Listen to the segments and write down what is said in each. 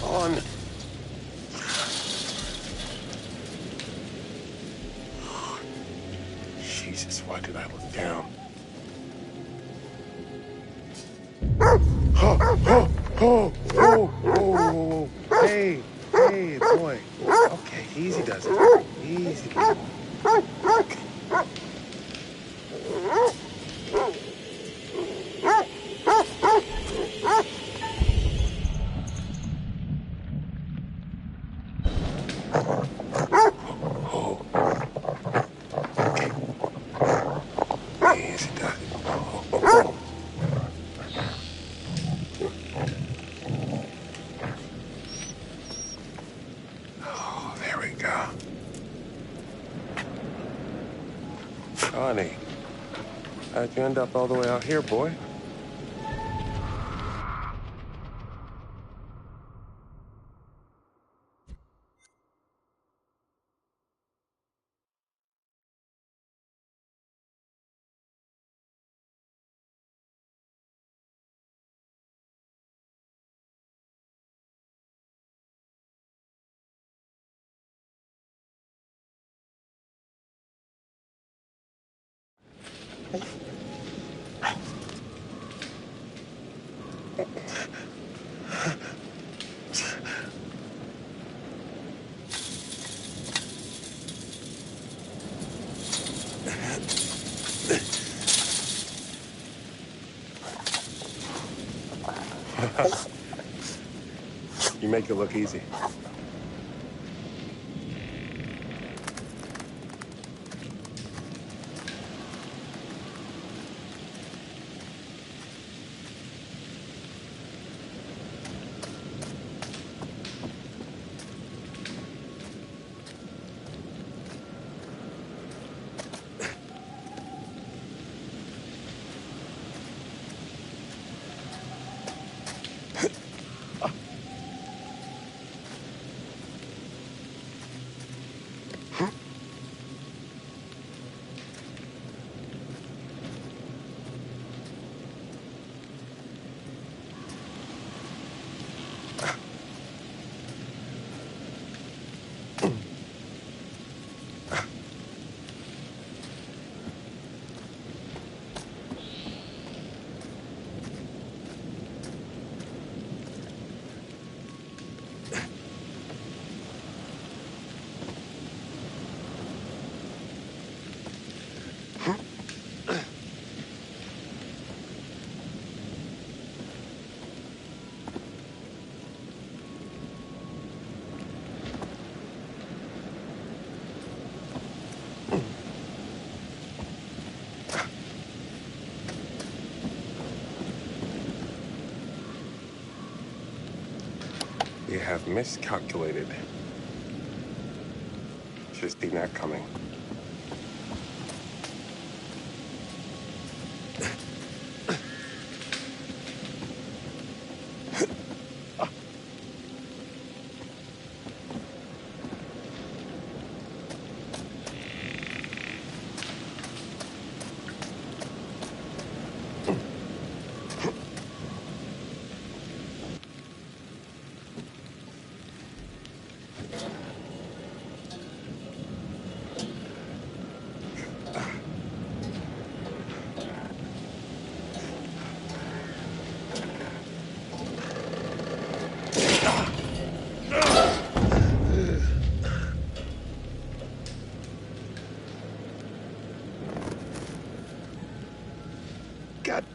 On. Jesus, why did I look down? Oh. Hey, boy. Okay, easy does it. Easy. Honey, how'd you end up all the way out here, boy? You make it look easy. You have miscalculated. Just seen that coming.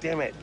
Damn it.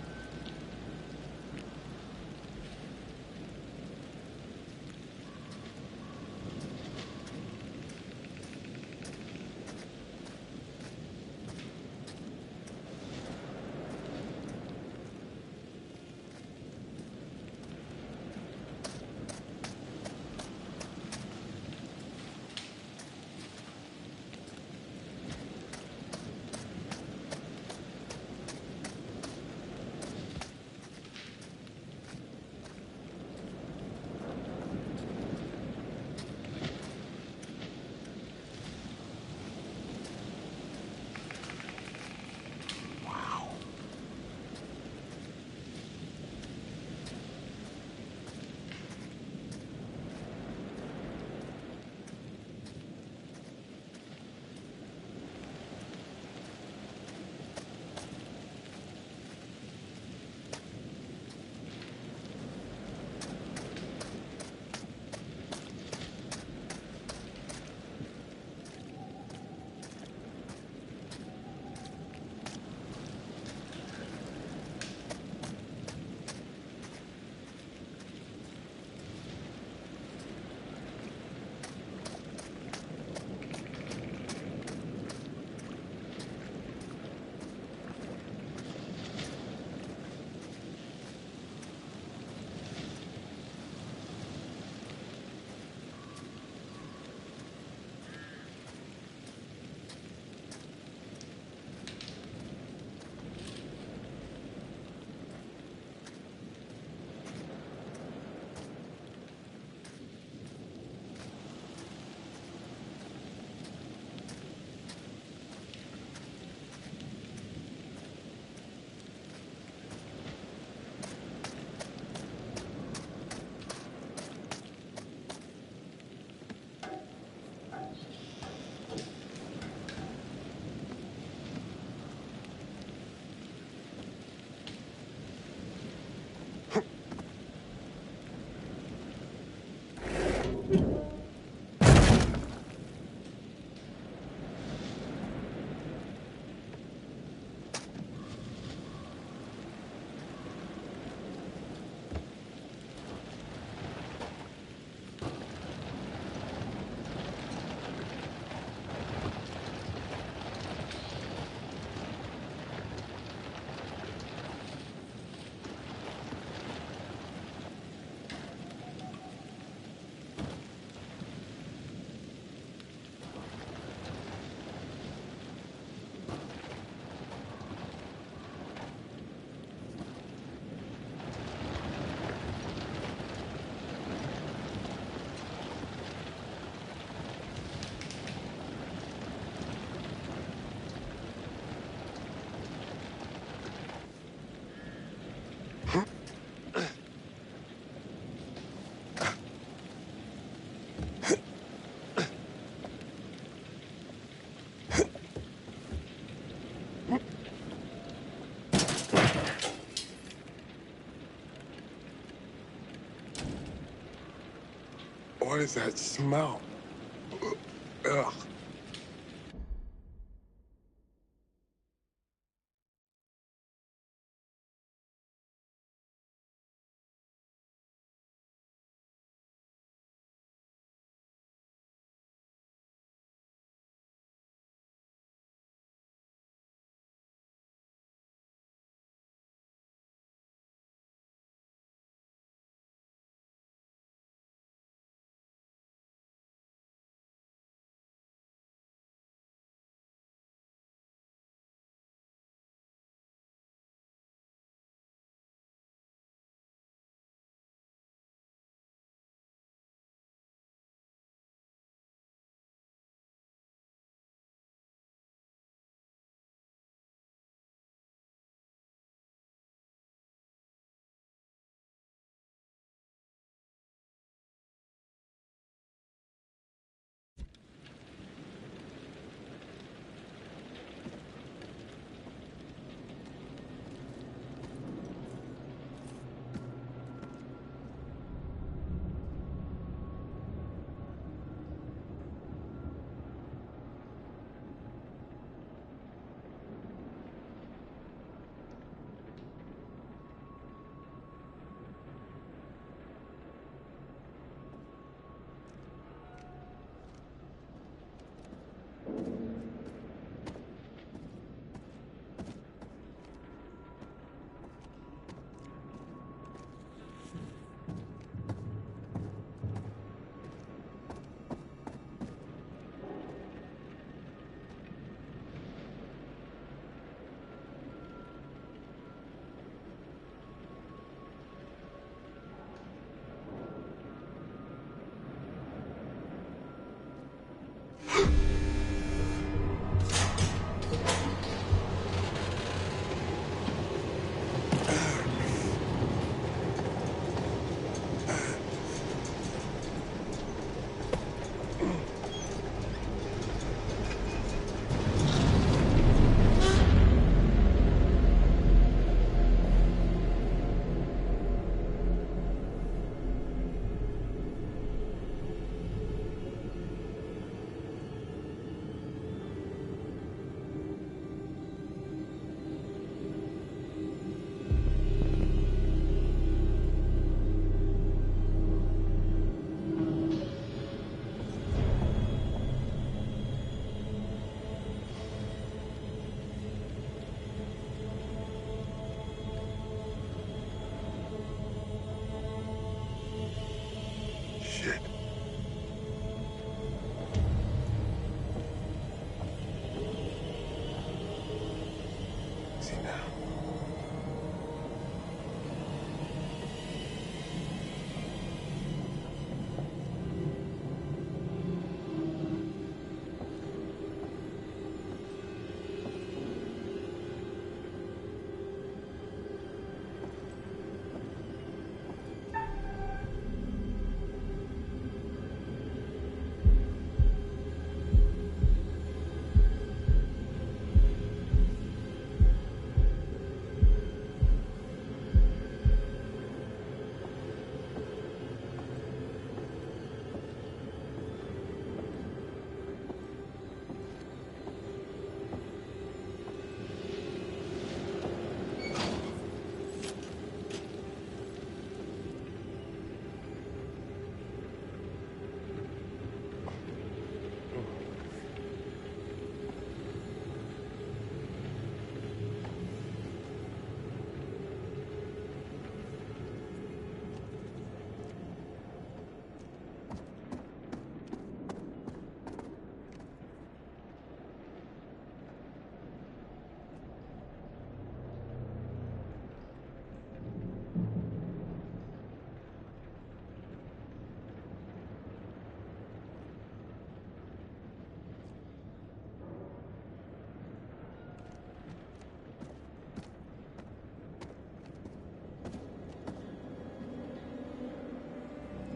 What is that smell? Ugh.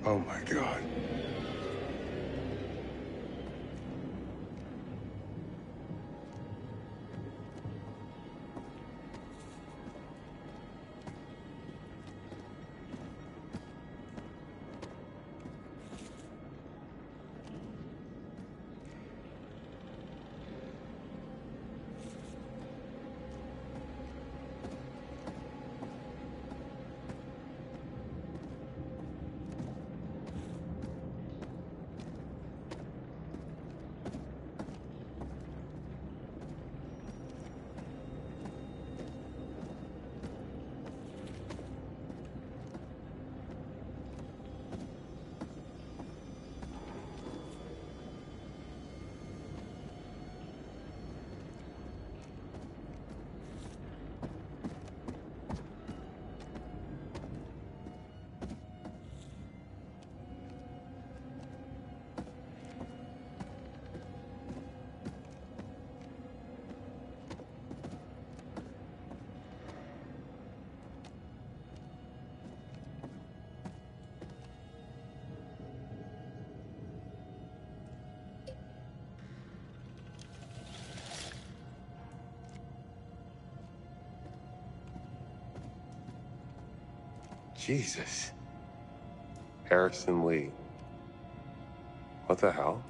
Oh my God. Jesus. Harrison Lee. What the hell?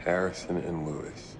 Harrison and Lewis.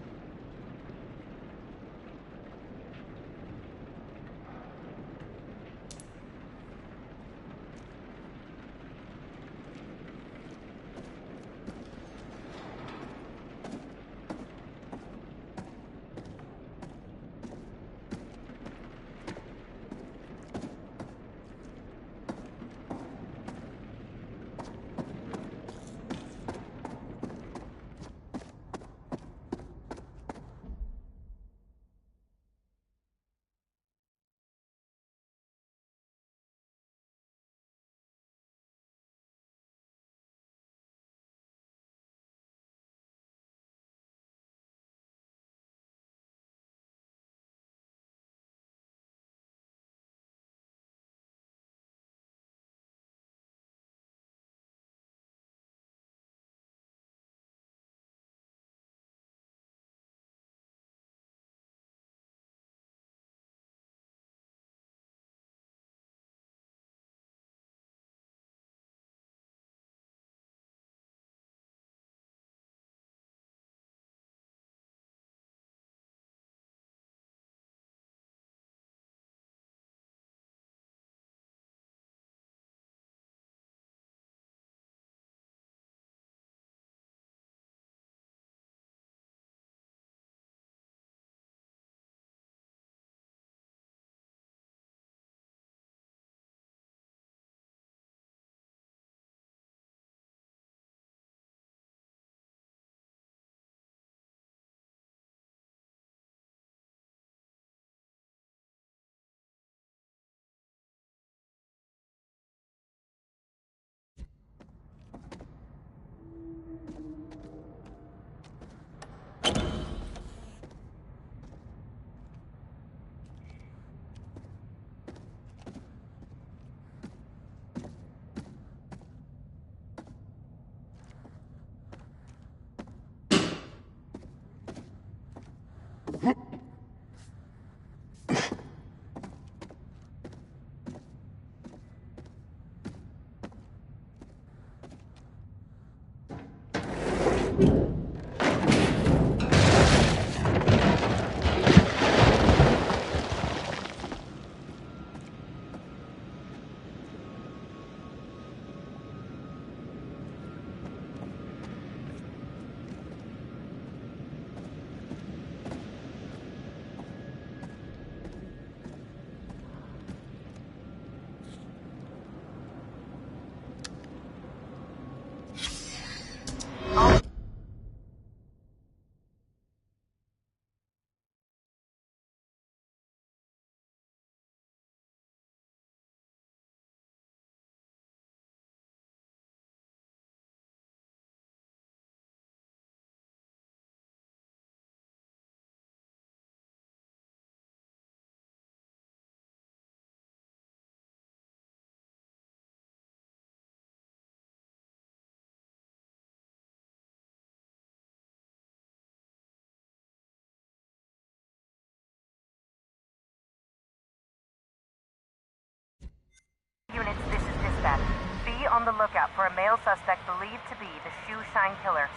Units, this is dispatch. Be on the lookout for a male suspect believed to be the Shoe Shine Killer.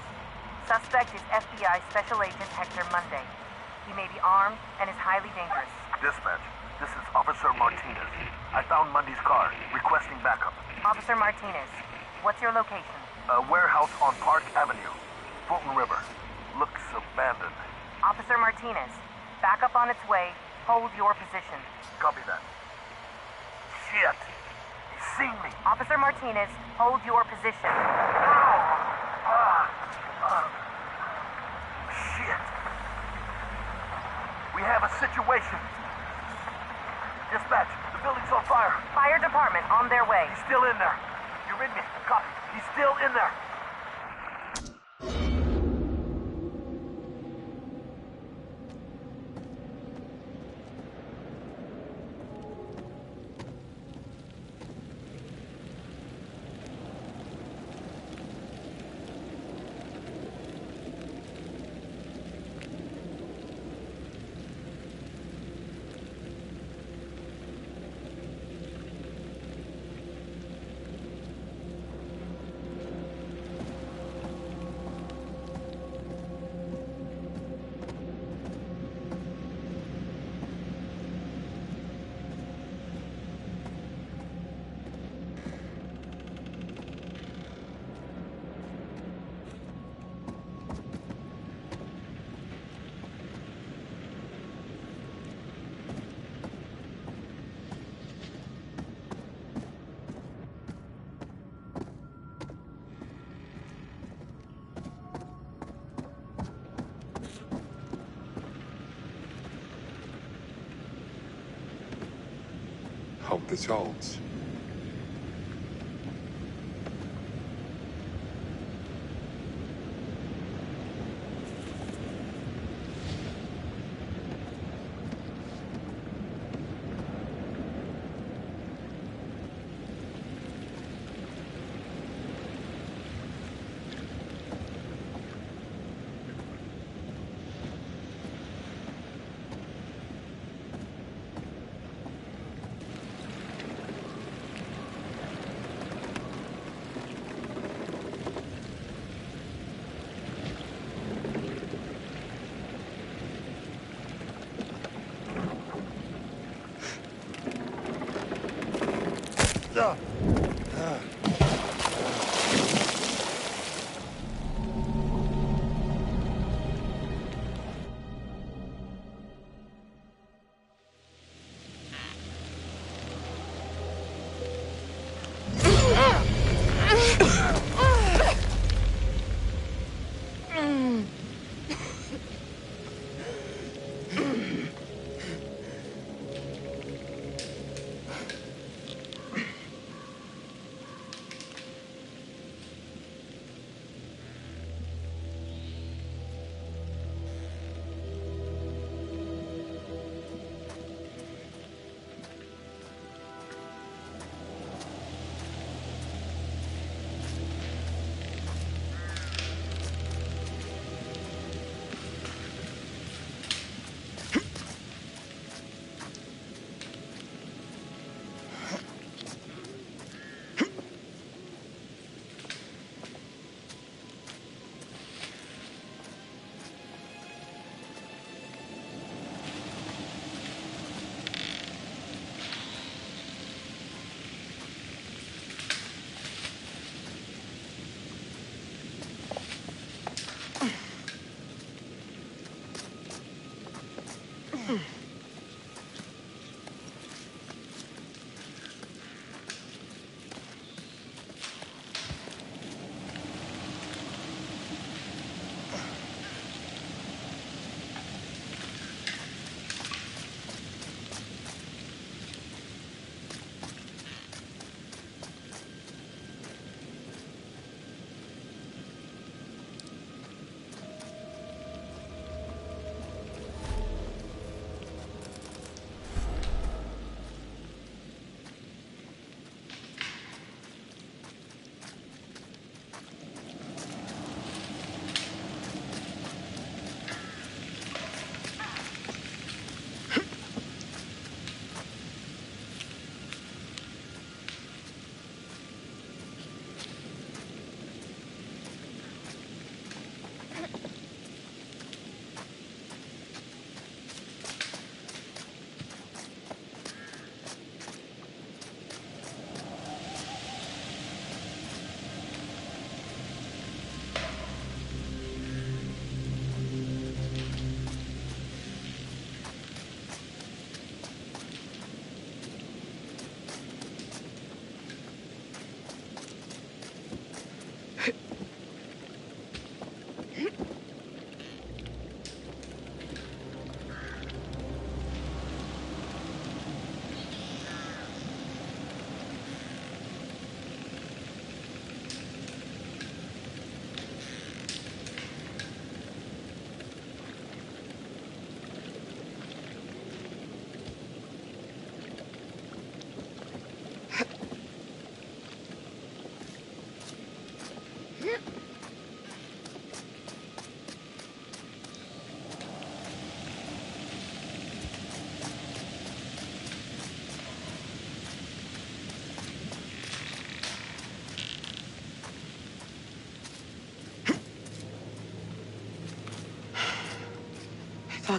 Suspect is FBI Special Agent Hector Monday. He may be armed and is highly dangerous. Dispatch, this is Officer Martinez. I found Mundy's car, requesting backup. Officer Martinez, what's your location? A warehouse on Park Avenue, Fulton River. Looks abandoned. Officer Martinez, backup on its way. Hold your position. Copy that. Shit! He's seen me! Officer Martinez, hold your position. Shit! We have a situation. Dispatch, the building's on fire. Fire department on their way. He's still in there. You read me? Copy. He's still in there. Hope this holds.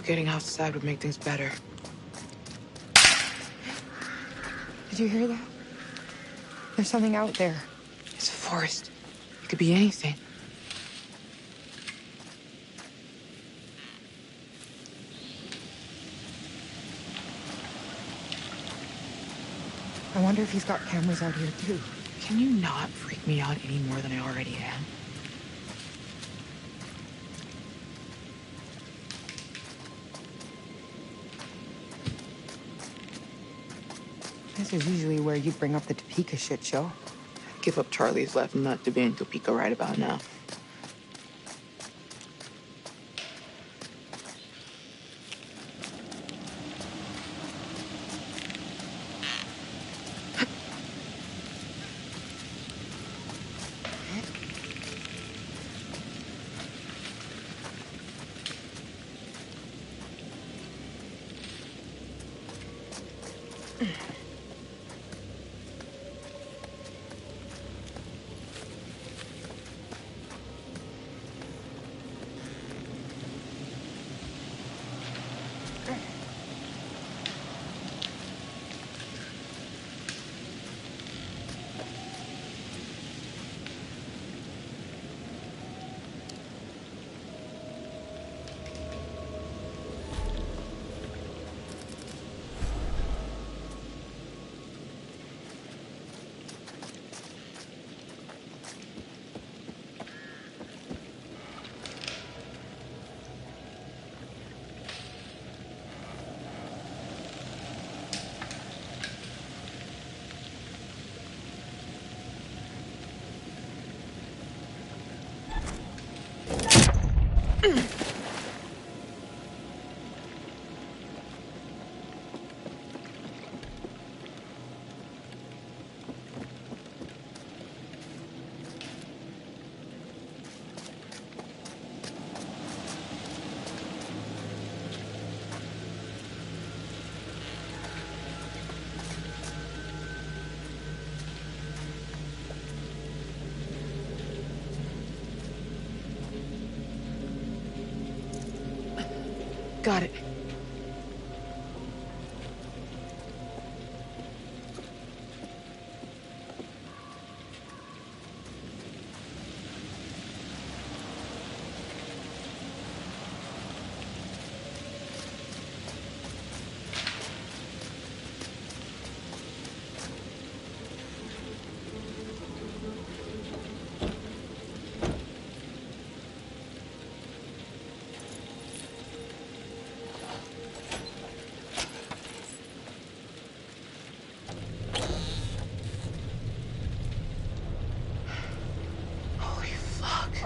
getting outside would make things better. Did you hear that? There's something out there. It's a forest. It could be anything. I wonder if he's got cameras out here, too. Can you not freak me out any more than I already am? This is usually where you bring up the Topeka shit show. Give up Charlie's left nut to be in Topeka right about now. Got it.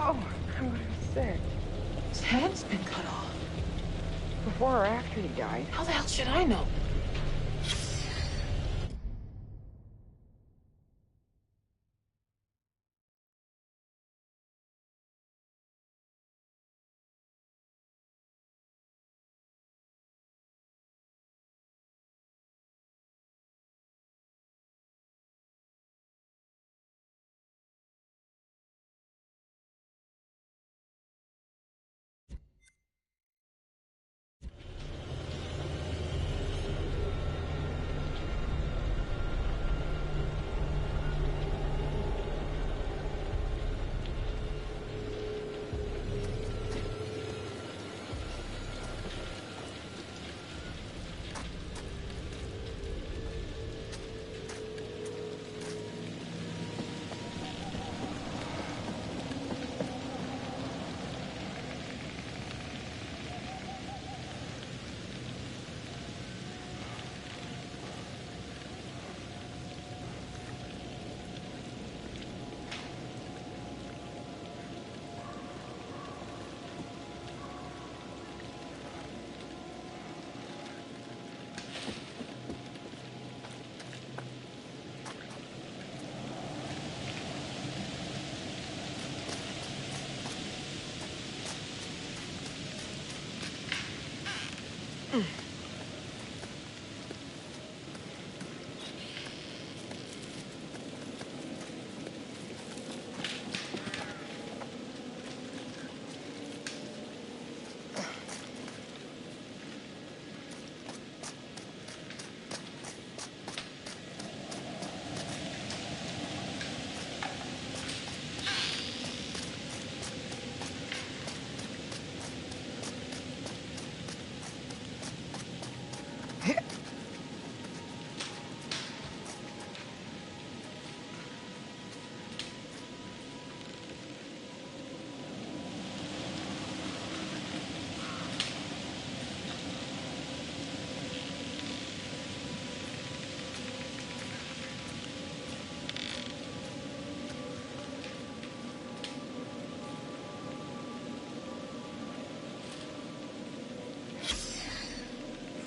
Oh, I'm gonna be sick. His head's been cut off. Before or after he died? How the hell should I know?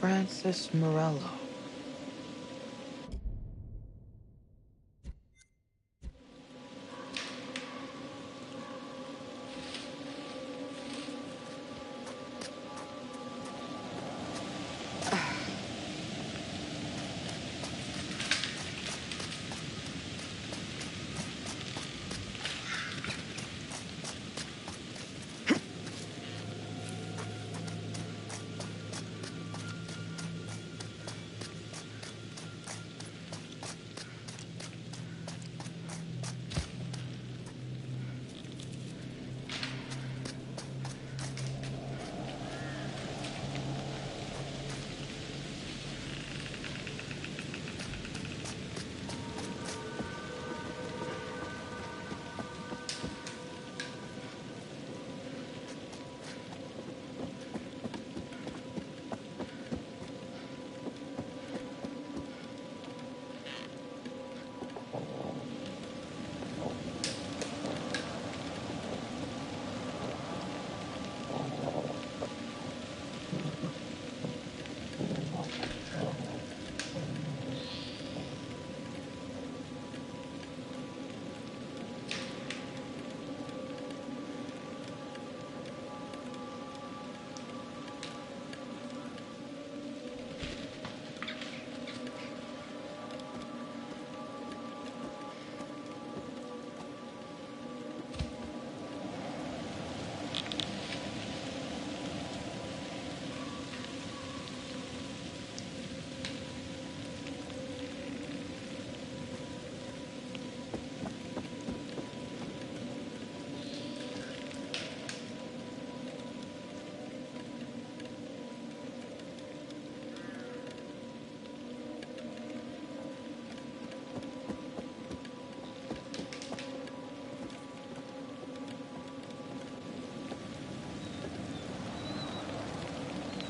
Francis Morello.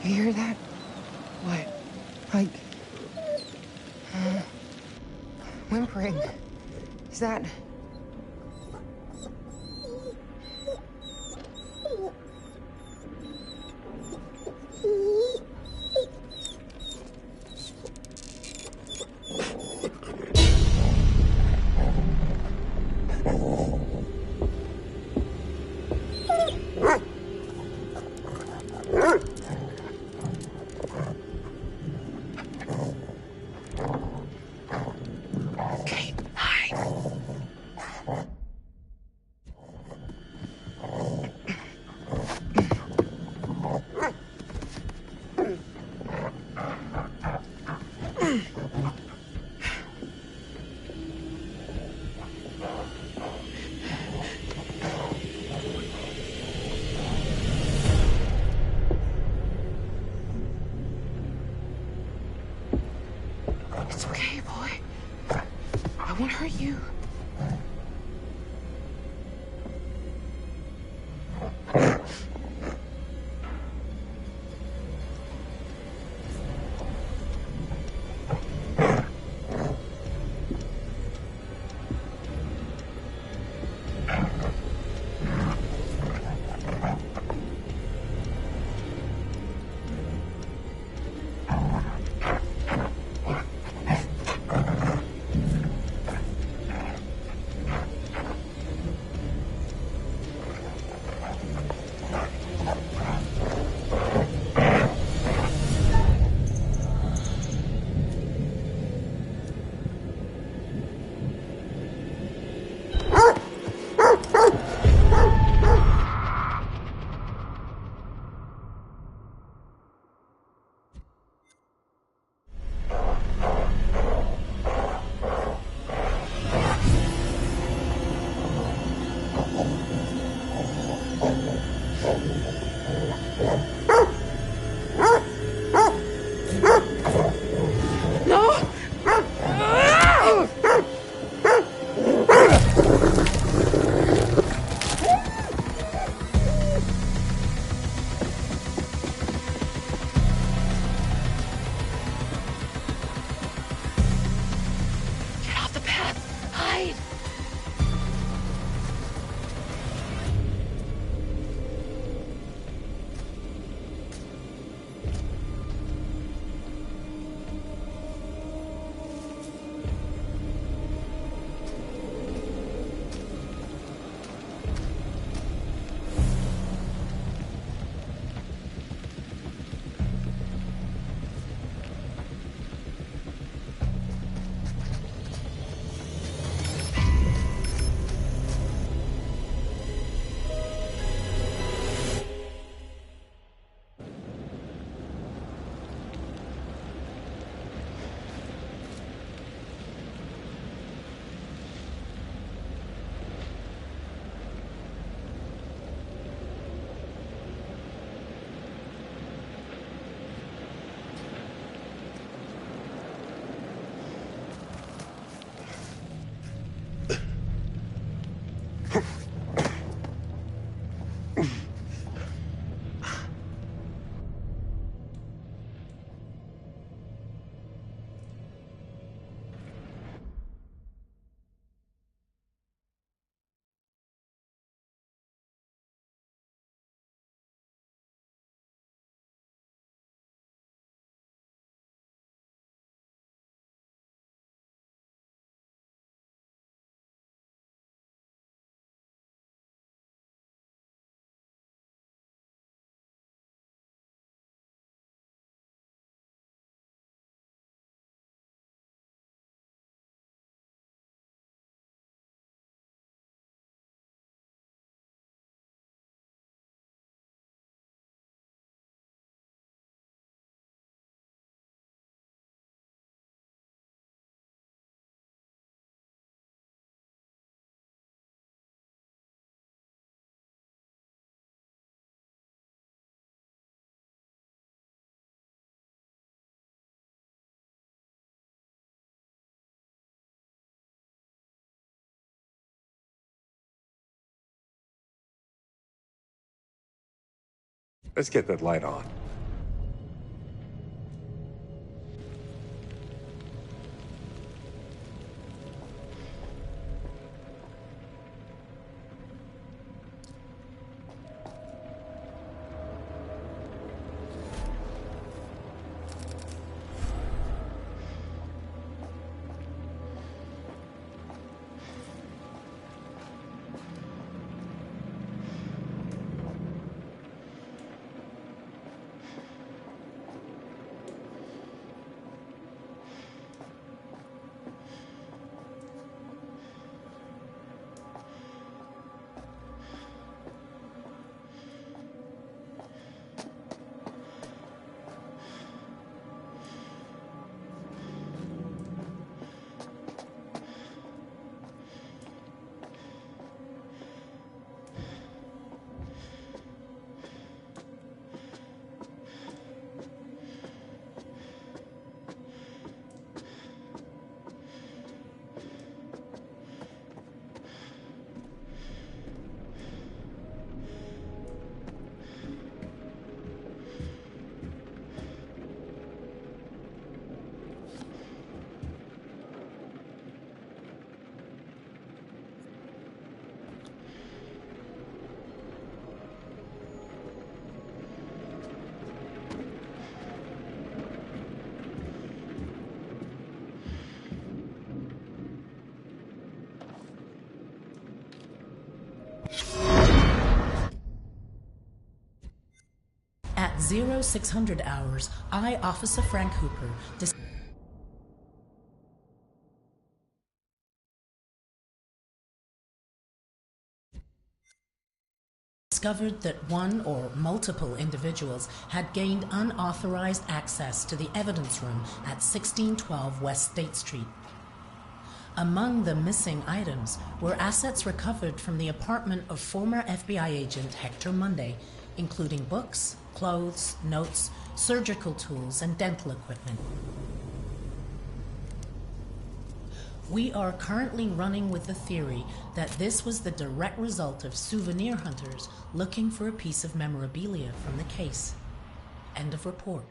You hear that? What? Like... whimpering. Is that... Kate, hide. It's okay, boy. I won't hurt you. Let's get that light on. At 0600 hours, I, Officer Frank Hooper, discovered that one or multiple individuals had gained unauthorized access to the evidence room at 1612 West State Street. Among the missing items were assets recovered from the apartment of former FBI agent Hector Monday, including books, clothes, notes, surgical tools, and dental equipment. We are currently running with the theory that this was the direct result of souvenir hunters looking for a piece of memorabilia from the case. End of report.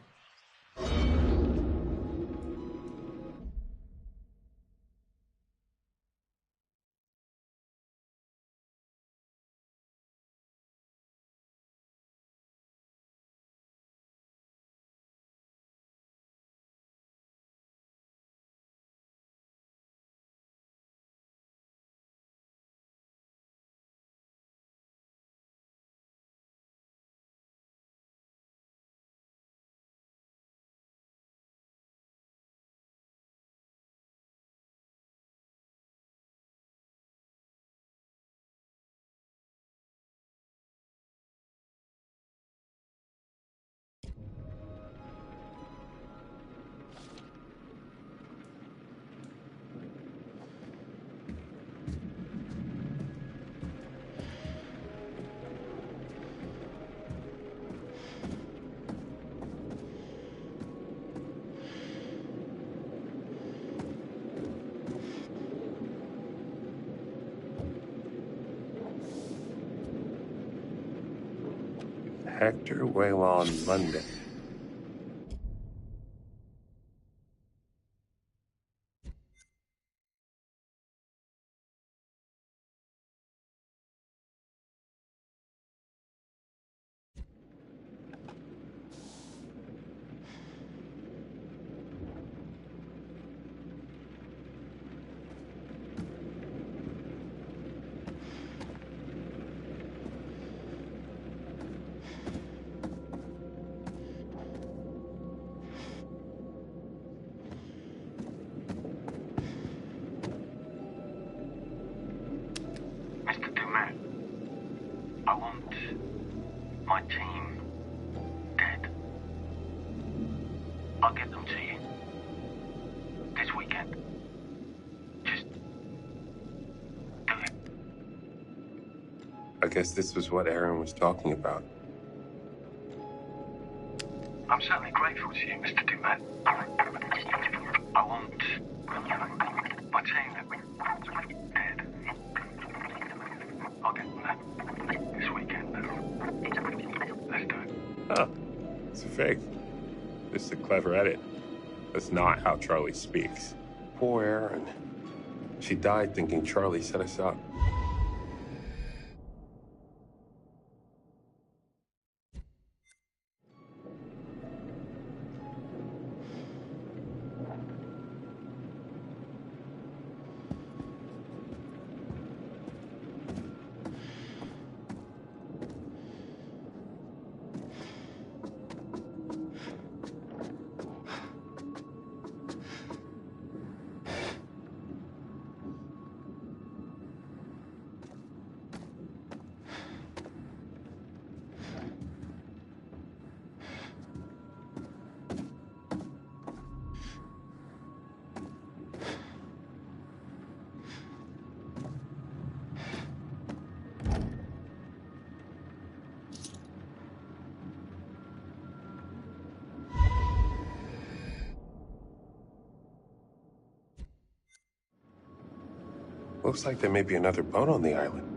Hector Waylon Monday. Mr. Dumet, I want my team dead. I'll get them to you this weekend. Just do it. I guess this was what Aaron was talking about. I'm certainly grateful to you, Mr. Dumet. I want my team dead. I'll get them there this weekend. Let's do it. fake. This is a clever edit. That's not how Charlie speaks. Poor Erin. She died thinking Charlie set us up. Looks like there may be another boat on the island.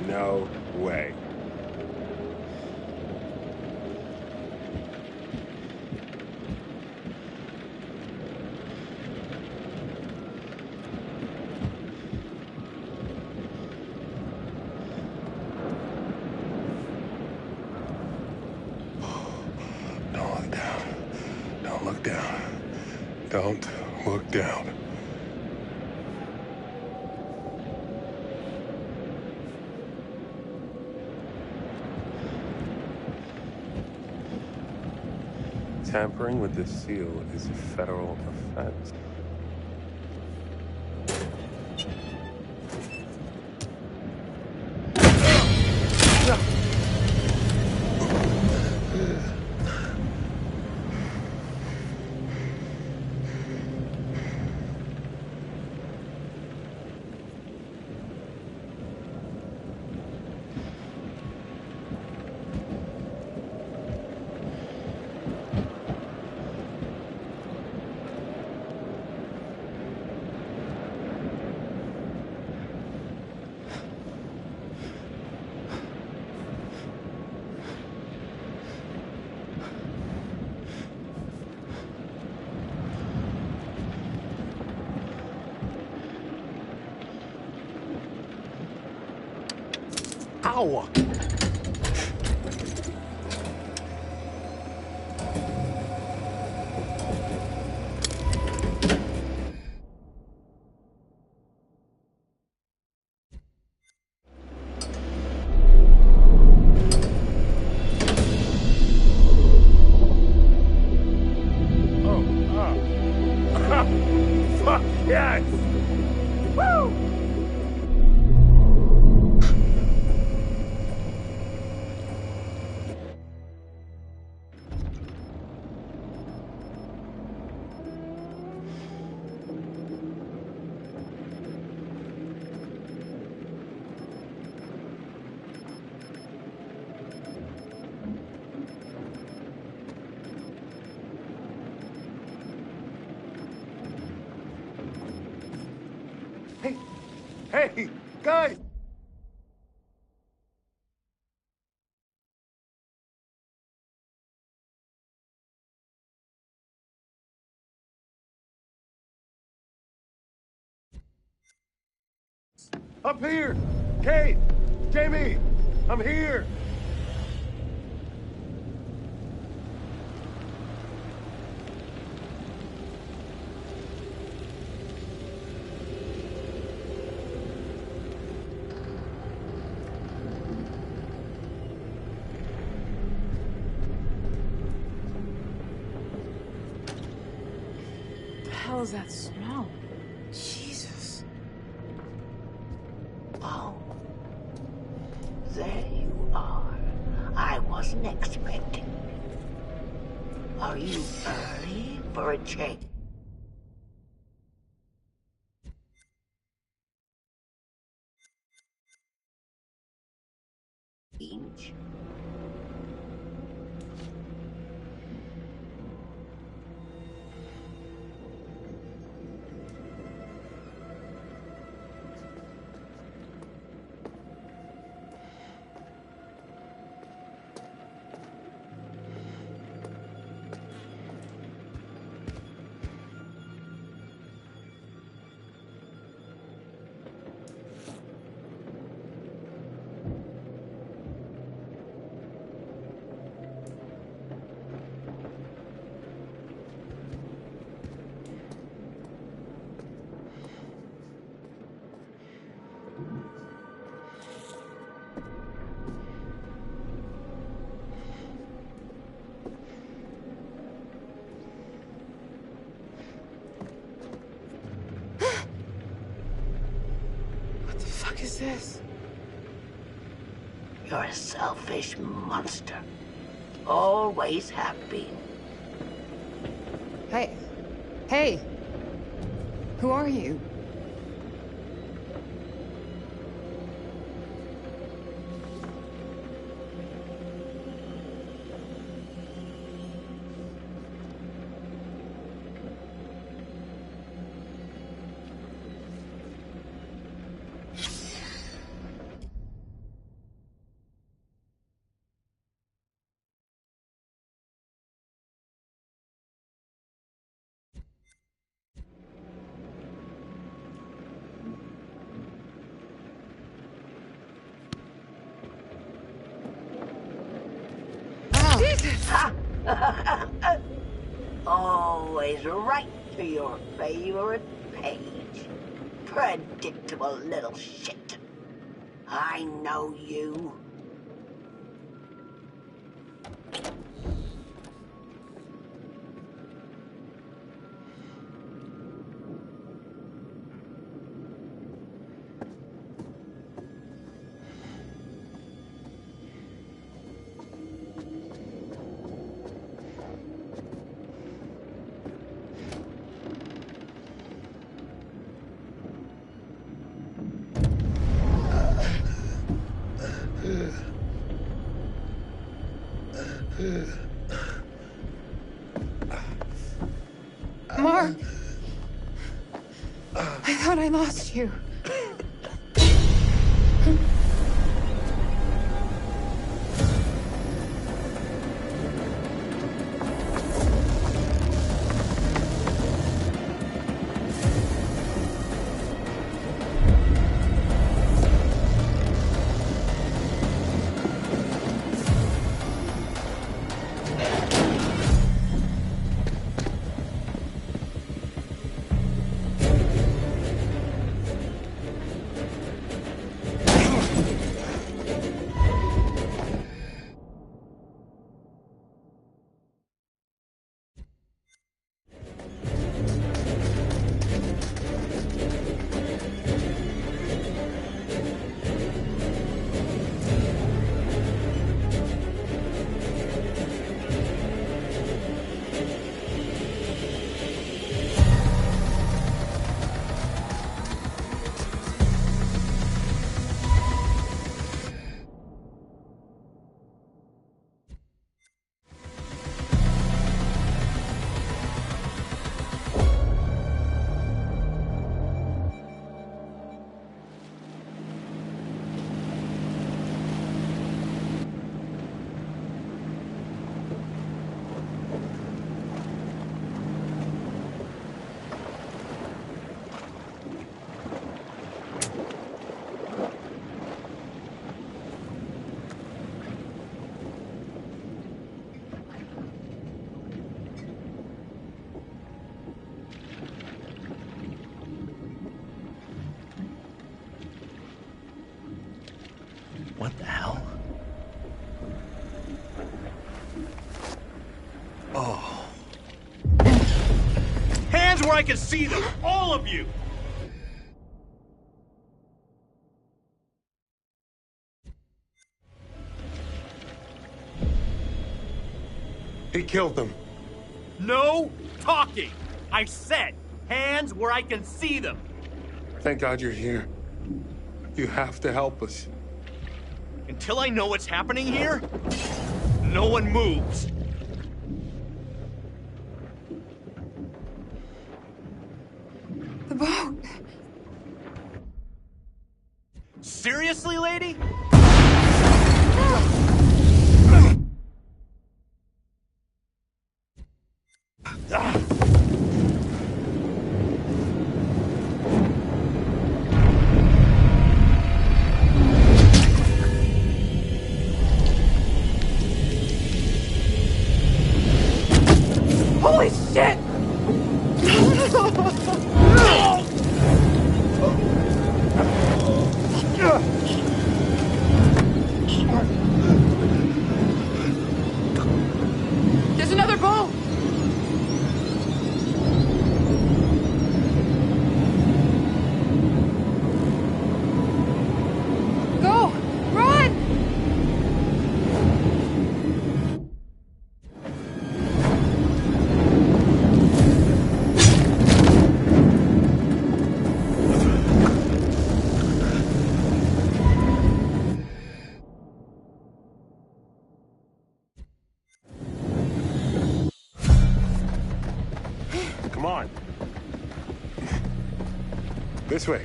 No way. Don't look down. Don't look down. Don't look down. Tampering with this seal is a federal offense. Ow! Fuck yes! Woo! Hey! Hey! Guys! Up here! Kate! Jamie! I'm here! What the hell is that smell? Jesus. Oh, there you are. I wasn't expecting. Are you early for a change? What the fuck is this? You're a selfish monster. Always have been. Hey. Hey! Who are you? Always right to your favorite page. Predictable little shit. I know you. Mark! I thought I lost you. I can see them! All of you! He killed them. No talking! I said, hands where I can see them! Thank God you're here. You have to help us. Until I know what's happening here, no one moves. The boat. Seriously, lady? Holy shit! There's another boat! Go! Run! Come on. This way.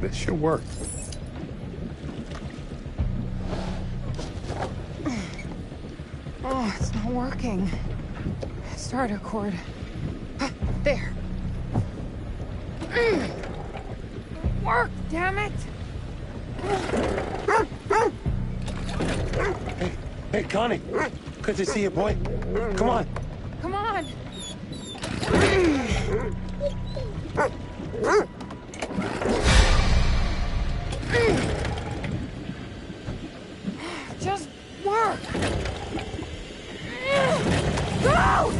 This should work. Oh, it's not working. Start a cord. There. Work, damn it! Hey, Connie. Good to see you, boy. Come on. Come on! Just work! Go!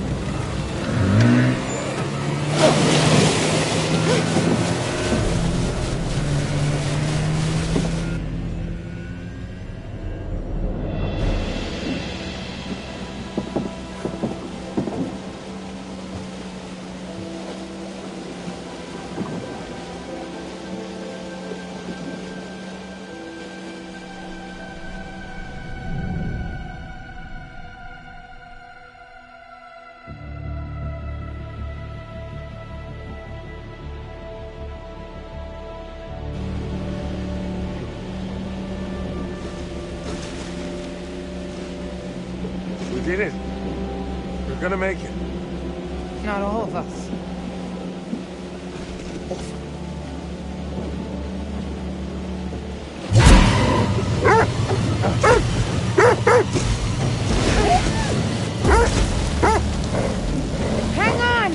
We did it. We're gonna make it. Not all of us. Hang on!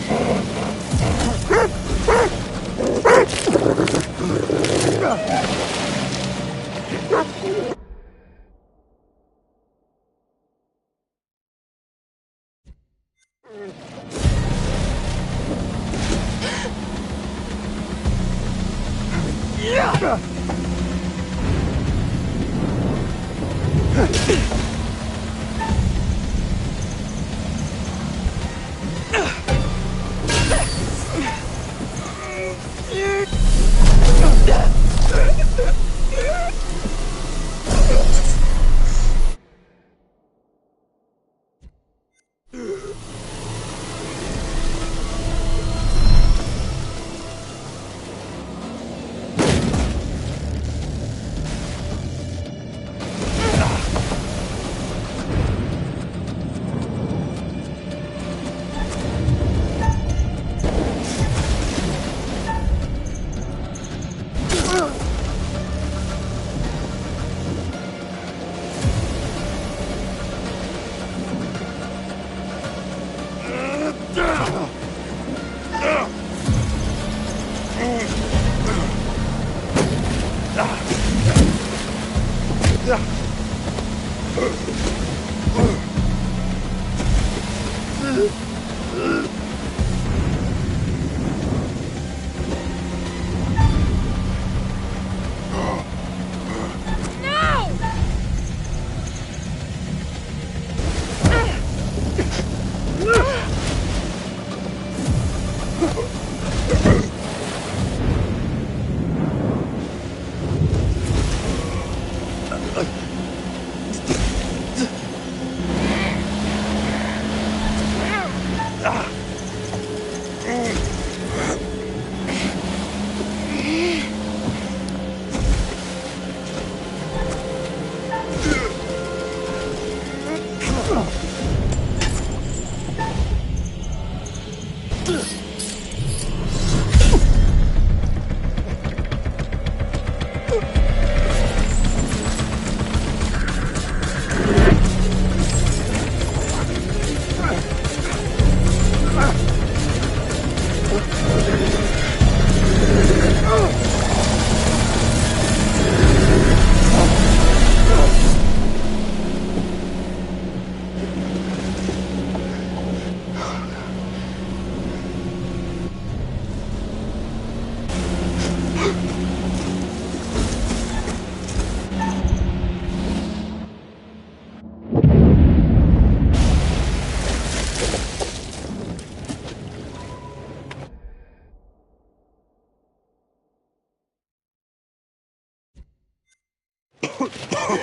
If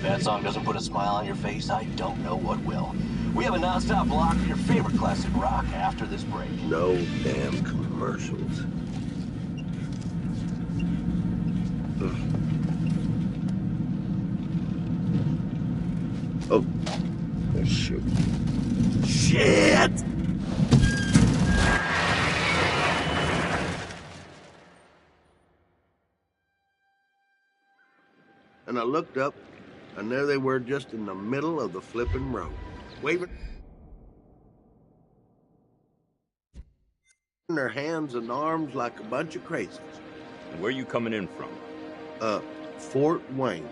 that song doesn't put a smile on your face, I don't know what will. We have a non-stop block for your favorite classic rock after this break. No damn commercials. Oh, shoot. Shit! And I looked up, and there they were just in the middle of the flipping road, waving their hands and arms like a bunch of crazies. And where you coming in from? Fort Wayne.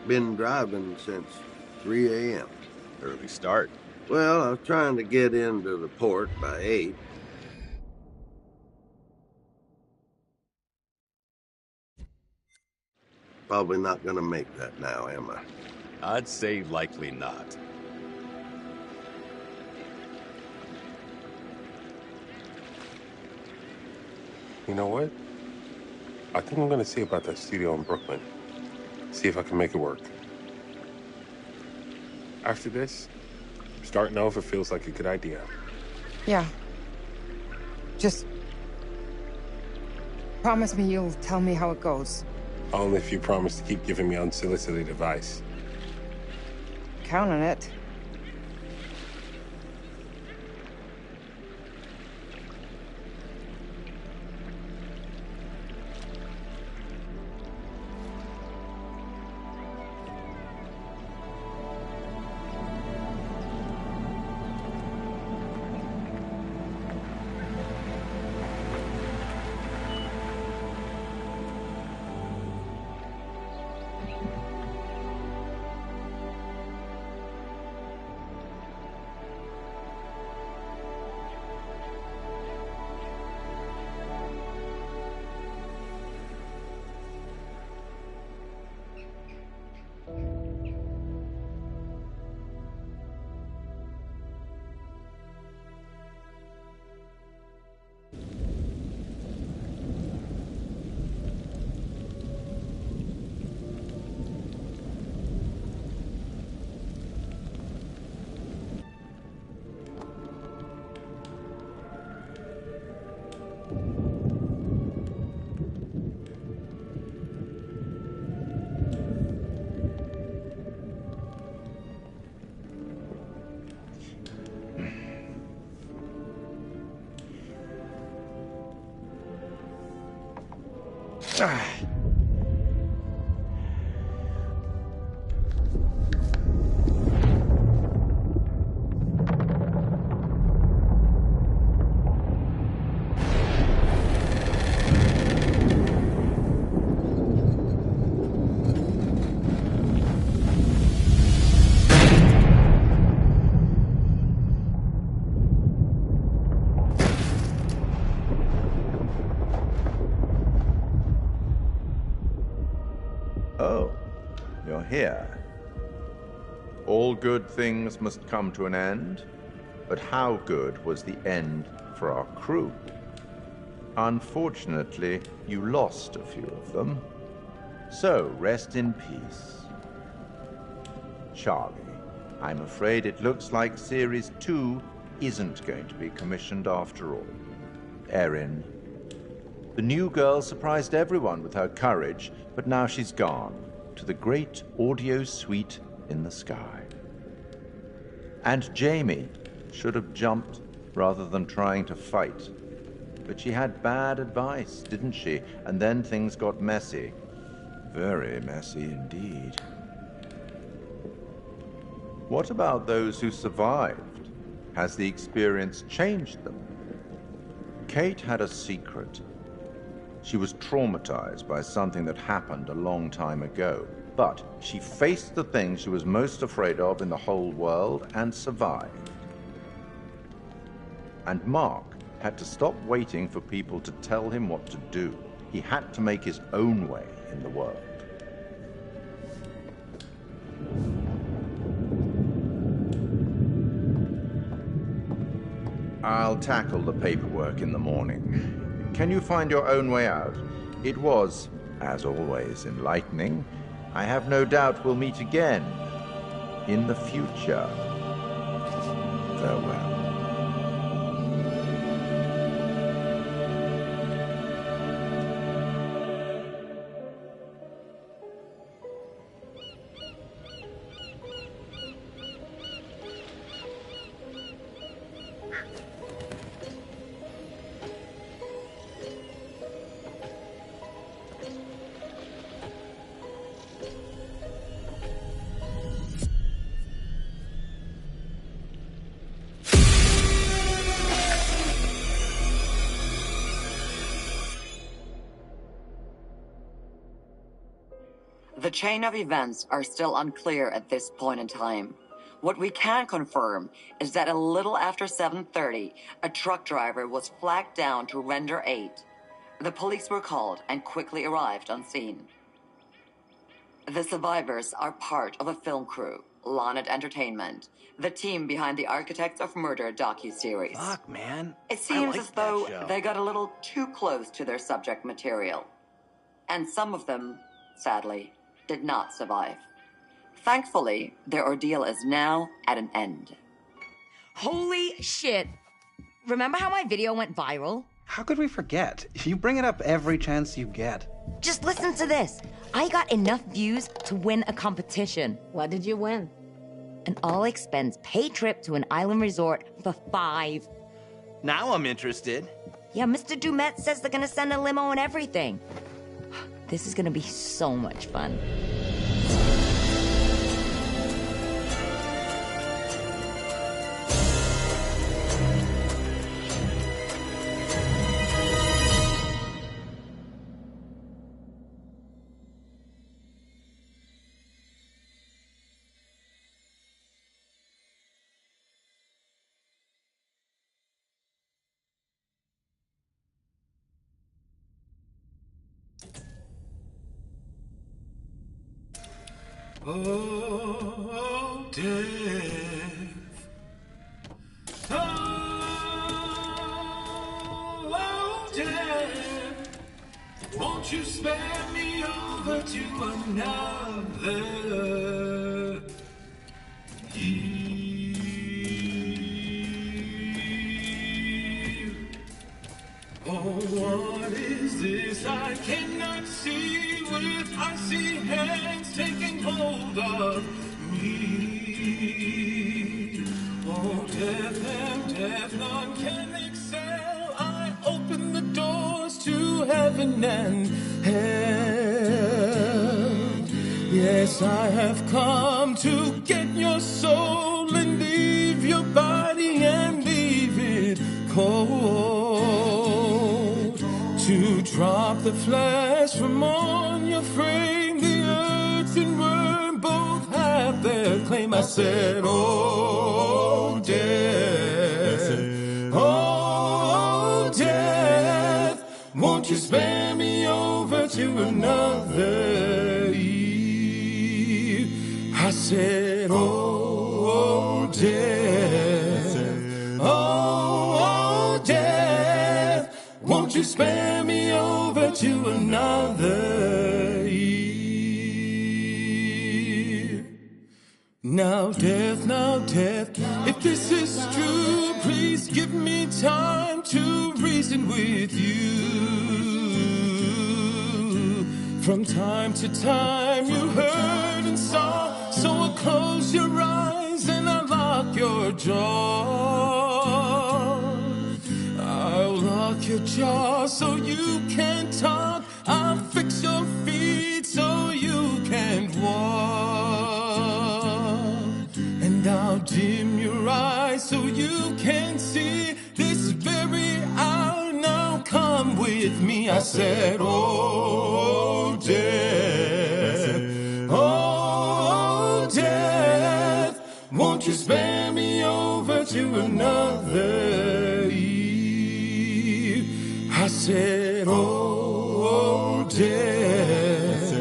Been driving since 3 a.m. Early start. Well, I was trying to get into the port by 8. Probably not gonna make that now, am I? I'd say likely not. You know what? I think I'm gonna see about that studio in Brooklyn. See if I can make it work. After this, starting over feels like a good idea. Yeah. Just promise me you'll tell me how it goes. Only if you promise to keep giving me unsolicited advice. Count on it. Oh, you're here. All good things must come to an end, but how good was the end for our crew? Unfortunately, you lost a few of them. So, rest in peace. Charlie, I'm afraid it looks like Series 2 isn't going to be commissioned after all. Erin, the new girl surprised everyone with her courage, but now she's gone to the great audio suite in the sky. And Jamie should have jumped rather than trying to fight. But she had bad advice, didn't she? And then things got messy. Very messy indeed. What about those who survived? Has the experience changed them? Kate had a secret. She was traumatized by something that happened a long time ago. But she faced the thing she was most afraid of in the whole world and survived. And Mark had to stop waiting for people to tell him what to do. He had to make his own way in the world. I'll tackle the paperwork in the morning. Can you find your own way out? It was, as always, enlightening. I have no doubt we'll meet again in the future. Farewell. The chain of events are still unclear at this point in time. What we can confirm is that a little after 7:30, a truck driver was flagged down to render aid. The police were called and quickly arrived on scene. The survivors are part of a film crew, Lonnet Entertainment, the team behind the Architects of Murder docuseries. Fuck, man. It seems like as though that show. they got a little too close to their subject material. And some of them, sadly, did not survive. Thankfully, their ordeal is now at an end. Holy shit. Remember how my video went viral? How could we forget? You bring it up every chance you get. Just listen to this. I got enough views to win a competition. What did you win? An all-expense paid trip to an island resort for 5. Now I'm interested. Yeah, Mr. Dumet says they're gonna send a limo and everything. This is gonna be so much fun. Oh, death. Oh, death. Won't you spare me over to another year? Oh, what is this I cannot see with icy hands taking hold of me? Oh, death and death, none can excel. I open the doors to heaven and hell. Yes, I have come to get your soul and leave your body and leave it cold. To drop the flesh from on your frame, the earth and worm both have their claim. I said, oh, death, oh, death, won't you spare me over to another eve? I said, oh, death, oh, death, won't you spare me over to another year? Now, death, if this is true, please give me time to reason with you. From time to time you heard and saw, so I'll close your eyes and I'll lock your jaw. I'll lock your jaw so you can't talk. I'll fix your feet so you can't walk. And I'll dim your eyes so you can see this very hour. Now come with me. I said, oh, death, oh, death, won't you spare me over to another eve? said, oh, death,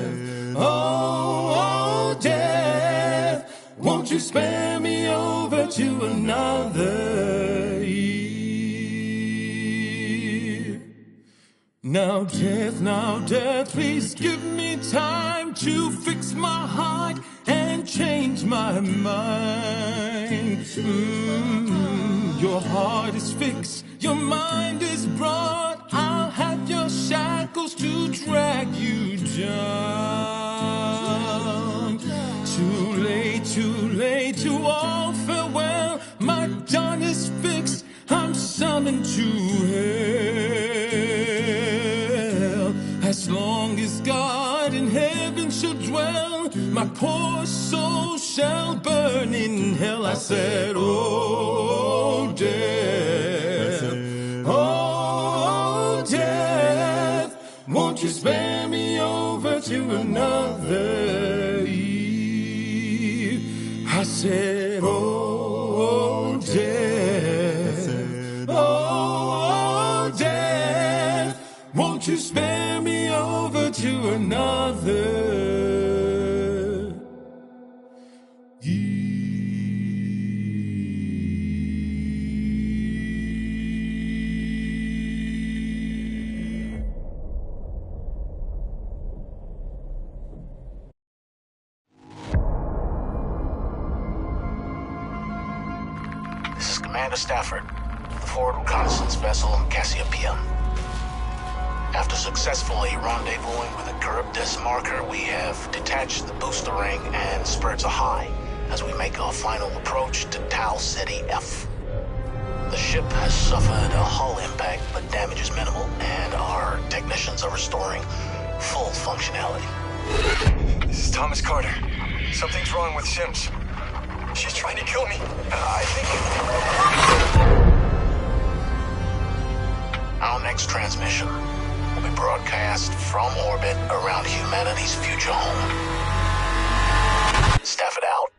oh, death, won't you spare me over to another year? Now, death, please give me time to fix my heart and change my mind. Your heart is fixed, your mind is broad. I'll have your shackles to drag you down. Too late to all farewell. My dawn is fixed, I'm summoned to hell. As long as God in heaven shall dwell, my poor soul shall burn in hell. I said, oh, death, oh, death, won't you spare me over to another eve? I said, oh, death, oh, death, won't you spare me over to another? This is Commander Stafford, the forward reconnaissance vessel Cassiopeia. After successfully rendezvousing with a Charybdis marker, we have detached the booster ring and spurts are high as we make our final approach to Tau Ceti F. The ship has suffered a hull impact, but damage is minimal, and our technicians are restoring full functionality. This is Thomas Carter. Something's wrong with Sims. She's trying to kill me. I think... Our next transmission will be broadcast from orbit around humanity's future home. Stafford out.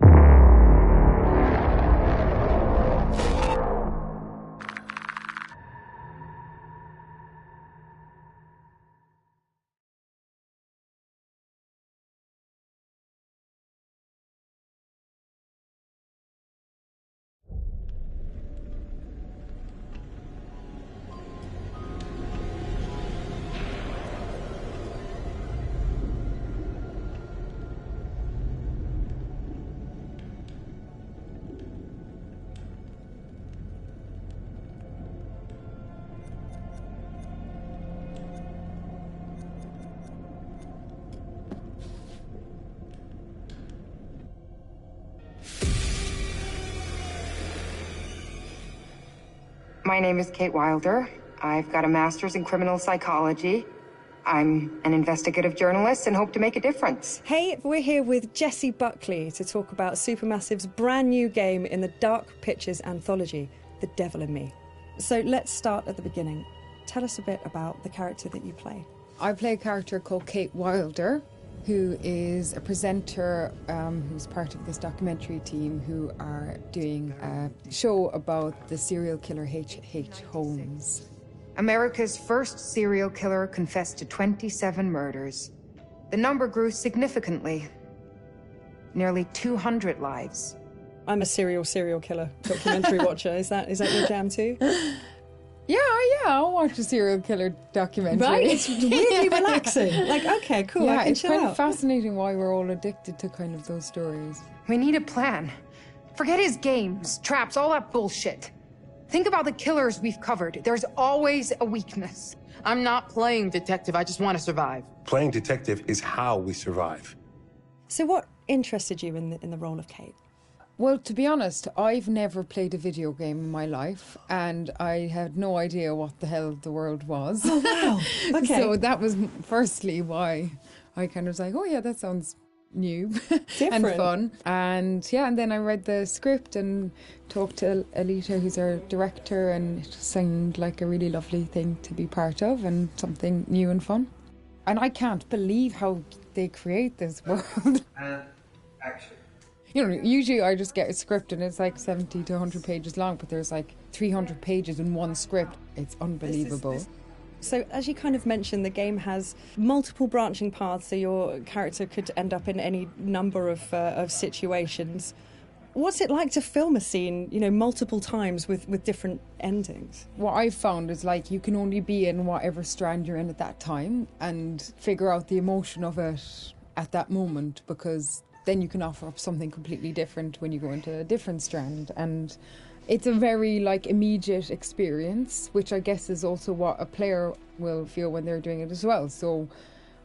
My name is Kate Wilder. I've got a master's in criminal psychology. I'm an investigative journalist and hope to make a difference. Hey, we're here with Jessie Buckley to talk about Supermassive's brand new game in the Dark Pictures anthology, The Devil in Me. So let's start at the beginning. Tell us a bit about the character that you play. I play a character called Kate Wilder, who is a presenter who's part of this documentary team who are doing a show about the serial killer H.H. Holmes. America's first serial killer confessed to 27 murders. The number grew significantly. Nearly 200 lives. I'm a serial killer documentary watcher. Is that your jam too? Yeah, I'll watch a serial killer documentary. Right, it's really relaxing. Like, okay, cool, yeah, I can it's chill kind out. of fascinating why we're all addicted to kind of those stories. We need a plan. Forget his games, traps, all that bullshit. Think about the killers we've covered. There's always a weakness. I'm not playing detective, I just want to survive. Playing detective is how we survive. So what interested you in the role of Kate? Well, to be honest, I've never played a video game in my life, and I had no idea what the hell the world was. Oh, wow. Okay. So that was firstly why I kind of was like, oh yeah, that sounds new and fun. And yeah, and then I read the script and talked to Alita, who's our director, and it seemed like a really lovely thing to be part of and something new and fun. And I can't believe how they create this world. Action. You know, usually I just get a script and it's like 70 to 100 pages long, but there's like 300 pages in one script. It's unbelievable. So, as you kind of mentioned, the game has multiple branching paths, so your character could end up in any number of situations. What's it like to film a scene, multiple times with different endings? What I've found is, like, you can only be in whatever strand you're in at that time and figure out the emotion of it at that moment, because then you can offer up something completely different when you go into a different strand. And it's a very, immediate experience, which I guess is also what a player will feel when they're doing it as well. So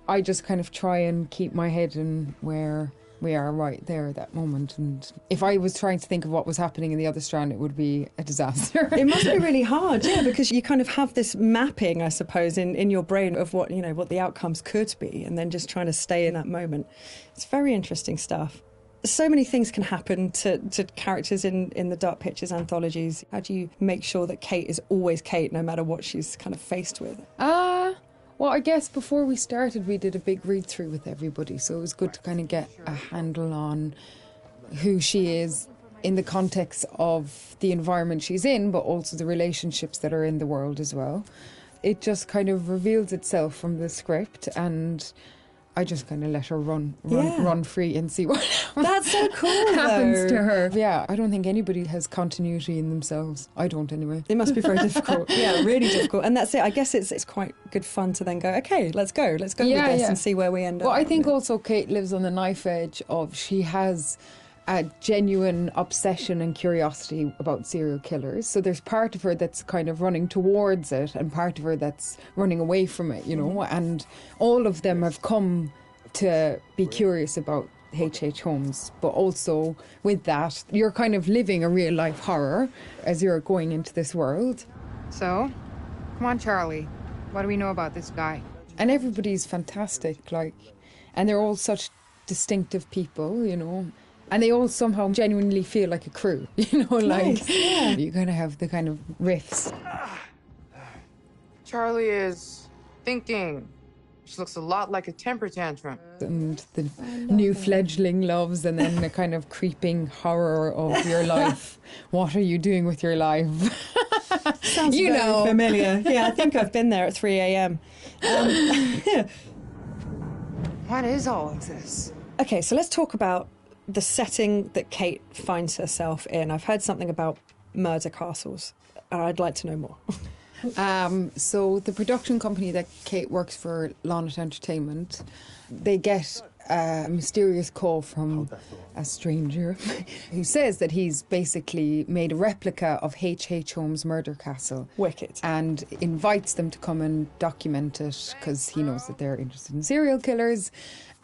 I just kind of try and keep my head in where we are right there at that moment. And if I was trying to think of what was happening in the other strand, it would be a disaster. It must be really hard, yeah, because you kind of have this mapping, I suppose, in your brain of what the outcomes could be, and then just trying to stay in that moment. It's very interesting stuff. So many things can happen to characters in the Dark Pictures anthologies. How do you make sure that Kate is always Kate, no matter what she's kind of faced with? Well, I guess before we started, we did a big read-through with everybody, so it was good to kind of get a handle on who she is in the context of the environment she's in, but also the relationships that are in the world as well. It just kind of reveals itself from the script, and I just kind of let her run free and see what That's so cool, happens to her. Yeah, I don't think anybody has continuity in themselves. I don't, anyway. It must be very difficult. Yeah, really difficult. And that's it. I guess it's quite good fun to then go, okay, let's go with this and see where we end up. Well, I think also Kate lives on the knife edge of, she has a genuine obsession and curiosity about serial killers. So there's part of her that's kind of running towards it and part of her that's running away from it, and all of them have come to be curious about H.H. Holmes. But also with that, you're kind of living a real life horror as you're going into this world. So, come on, Charlie. What do we know about this guy? And everybody's fantastic, and they're all such distinctive people, And they all somehow genuinely feel like a crew, Nice, yeah. You kind of have the kind of riffs. Charlie is thinking. She looks a lot like a temper tantrum. And the new fledgling loves, and then the kind of creeping horror of your life. What are you doing with your life? Sounds very familiar. Yeah, I think I've been there at 3 a.m. What is all of this? Okay, so let's talk about the setting that Kate finds herself in. I've heard something about murder castles. I'd like to know more. So the production company that Kate works for, Lonnet Entertainment, they get a mysterious call from a stranger who says that he's basically made a replica of H.H. Holmes' murder castle. Wicked. And invites them to come and document it because he knows that they're interested in serial killers.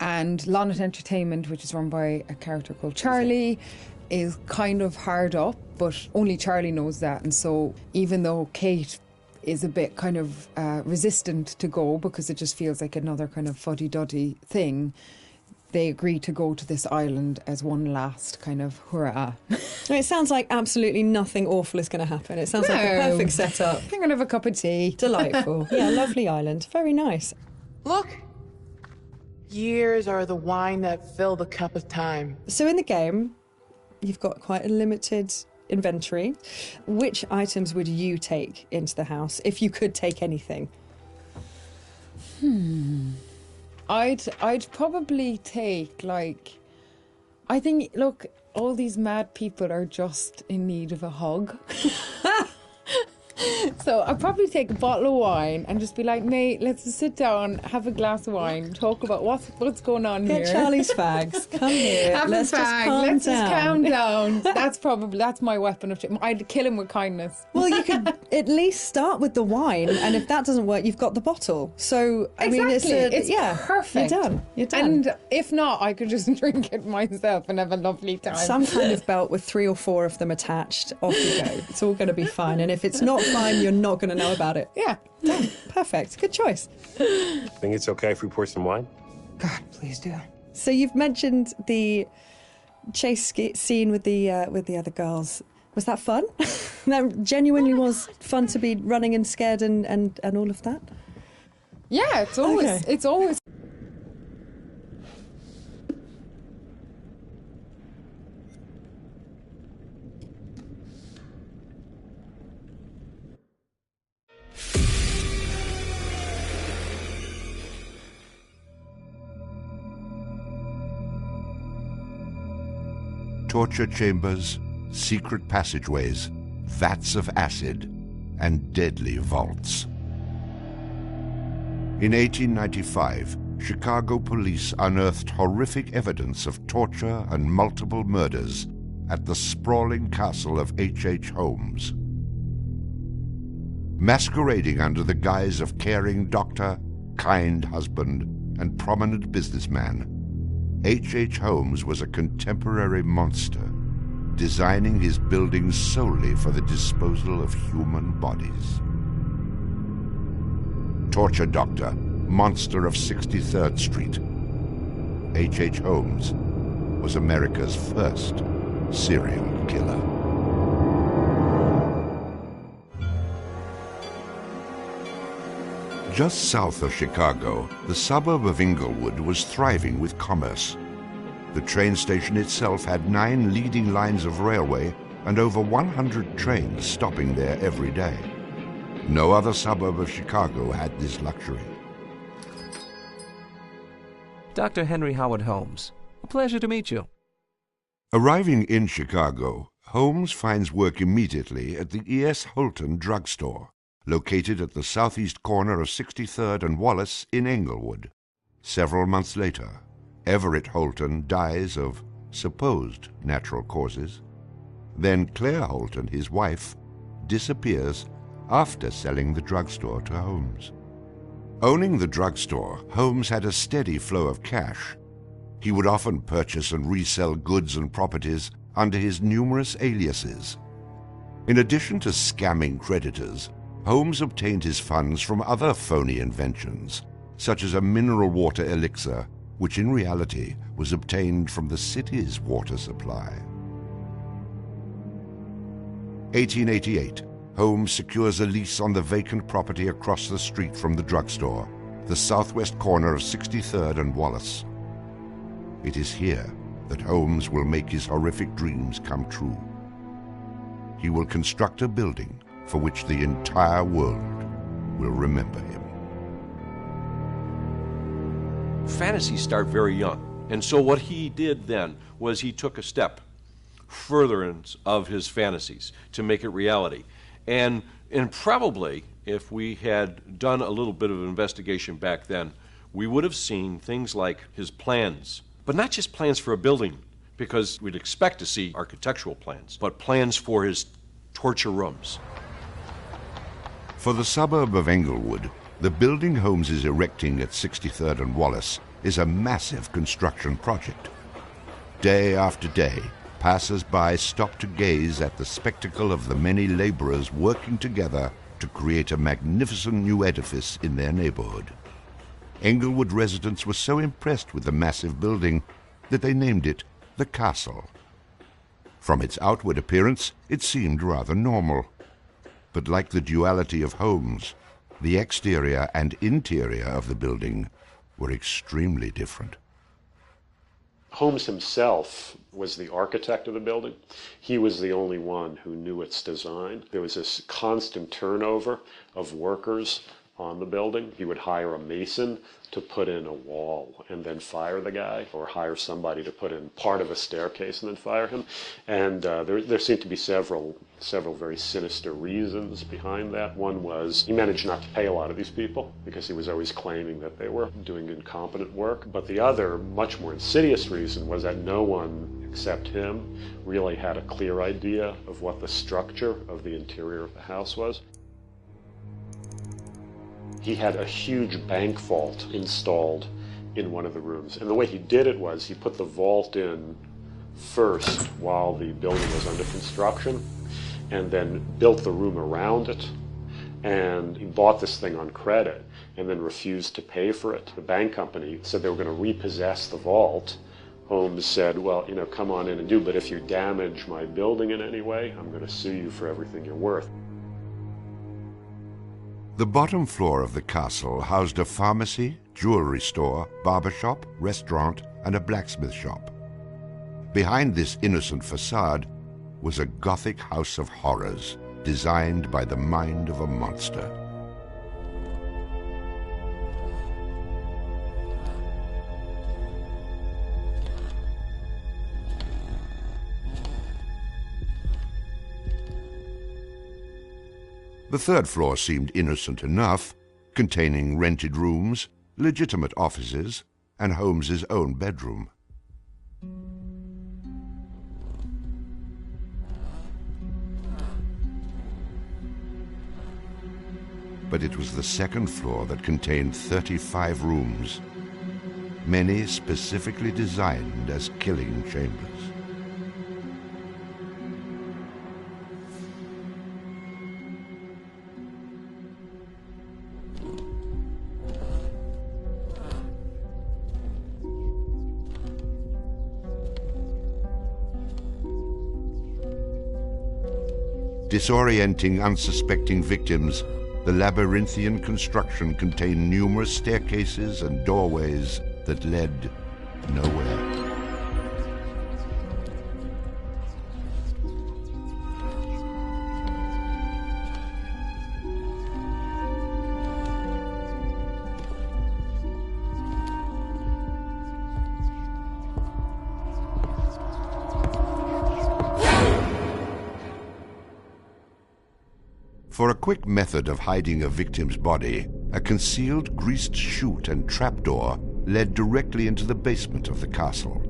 And Lonnet Entertainment, which is run by a character called Charlie, is kind of hard up, but only Charlie knows that. And so even though Kate is a bit kind of resistant to go because it just feels like another kind of fuddy-duddy thing, they agree to go to this island as one last kind of hurrah. It sounds like absolutely nothing awful is going to happen. It sounds like a perfect setup. I'm going to have a cup of tea. Delightful. Yeah, lovely island. Very nice. Look! Years are the wine that fill the cup of time. So in the game, you've got quite a limited inventory. Which items would you take into the house if you could take anything? I'd probably take, I think, look, all these mad people are just in need of a hug. So I'd probably take a bottle of wine and just be like, mate, let's just sit down, have a glass of wine, talk about what's going on here. Get Charlie's fags. Come here. Have let's a fag. Let's just calm down. That's my weapon of choice. I'd kill him with kindness. Well, you could at least start with the wine, and if that doesn't work, you've got the bottle. So I mean, it's perfect. You're done. And if not, I could just drink it myself and have a lovely time. Some kind of belt with 3 or 4 of them attached. Off you go. It's all going to be fine. And if it's not fine, you're not going to know about it. Yeah. Done. Perfect. Good choice. Think it's okay if we pour some wine? God, please do. So you've mentioned the chase scene with the other girls. Was that fun? That genuinely was fun to be running and scared and all of that? Yeah, it's always torture chambers, secret passageways, vats of acid, and deadly vaults. In 1895, Chicago police unearthed horrific evidence of torture and multiple murders at the sprawling castle of H.H. Holmes. Masquerading under the guise of caring doctor, kind husband, and prominent businessman, H.H. Holmes was a contemporary monster, designing his buildings solely for the disposal of human bodies. Torture Doctor, Monster of 63rd Street. H.H. Holmes was America's first serial killer. Just south of Chicago, the suburb of Englewood was thriving with commerce. The train station itself had 9 leading lines of railway and over 100 trains stopping there every day. No other suburb of Chicago had this luxury. Dr. Henry Howard Holmes. A pleasure to meet you. Arriving in Chicago, Holmes finds work immediately at the E.S. Holton drugstore, located at the southeast corner of 63rd and Wallace in Englewood. Several months later, Everett Holton dies of supposed natural causes. Then Claire Holton, his wife, disappears after selling the drugstore to Holmes. Owning the drugstore, Holmes had a steady flow of cash. He would often purchase and resell goods and properties under his numerous aliases. In addition to scamming creditors, Holmes obtained his funds from other phony inventions, such as a mineral water elixir, which in reality was obtained from the city's water supply. 1888, Holmes secures a lease on the vacant property across the street from the drugstore, the southwest corner of 63rd and Wallace. It is here that Holmes will make his horrific dreams come true. He will construct a building for which the entire world will remember him. Fantasies start very young, and so what he did then was he took a step furtherance of his fantasies to make it reality. And probably, if we had done a little bit of investigation back then, we would have seen things like his plans, but not just plans for a building, because we'd expect to see architectural plans, but plans for his torture rooms. For the suburb of Englewood, the building Holmes is erecting at 63rd and Wallace is a massive construction project. Day after day, passers-by stop to gaze at the spectacle of the many laborers working together to create a magnificent new edifice in their neighborhood. Englewood residents were so impressed with the massive building that they named it the Castle. From its outward appearance, it seemed rather normal. But like the duality of Holmes, the exterior and interior of the building were extremely different. Holmes himself was the architect of the building. He was the only one who knew its design. There was this constant turnover of workers on the building. He would hire a mason to put in a wall and then fire the guy, or hire somebody to put in part of a staircase and then fire him. And there seemed to be several very sinister reasons behind that. One was he managed not to pay a lot of these people because he was always claiming that they were doing incompetent work. But the other, much more insidious reason was that no one except him really had a clear idea of what the structure of the interior of the house was. He had a huge bank vault installed in one of the rooms. And the way he did it was he put the vault in first while the building was under construction, and then built the room around it. And he bought this thing on credit and then refused to pay for it. The bank company said they were going to repossess the vault. Holmes said, well, come on in and do, but if you damage my building in any way, I'm going to sue you for everything you're worth. The bottom floor of the castle housed a pharmacy, jewelry store, barber shop, restaurant, and a blacksmith shop. Behind this innocent facade was a Gothic house of horrors designed by the mind of a monster. The third floor seemed innocent enough, containing rented rooms, legitimate offices, and Holmes's own bedroom. But it was the second floor that contained 35 rooms, many specifically designed as killing chambers. Disorienting unsuspecting victims, the labyrinthian construction contained numerous staircases and doorways that led nowhere. For a quick method of hiding a victim's body, a concealed greased chute and trapdoor led directly into the basement of the castle.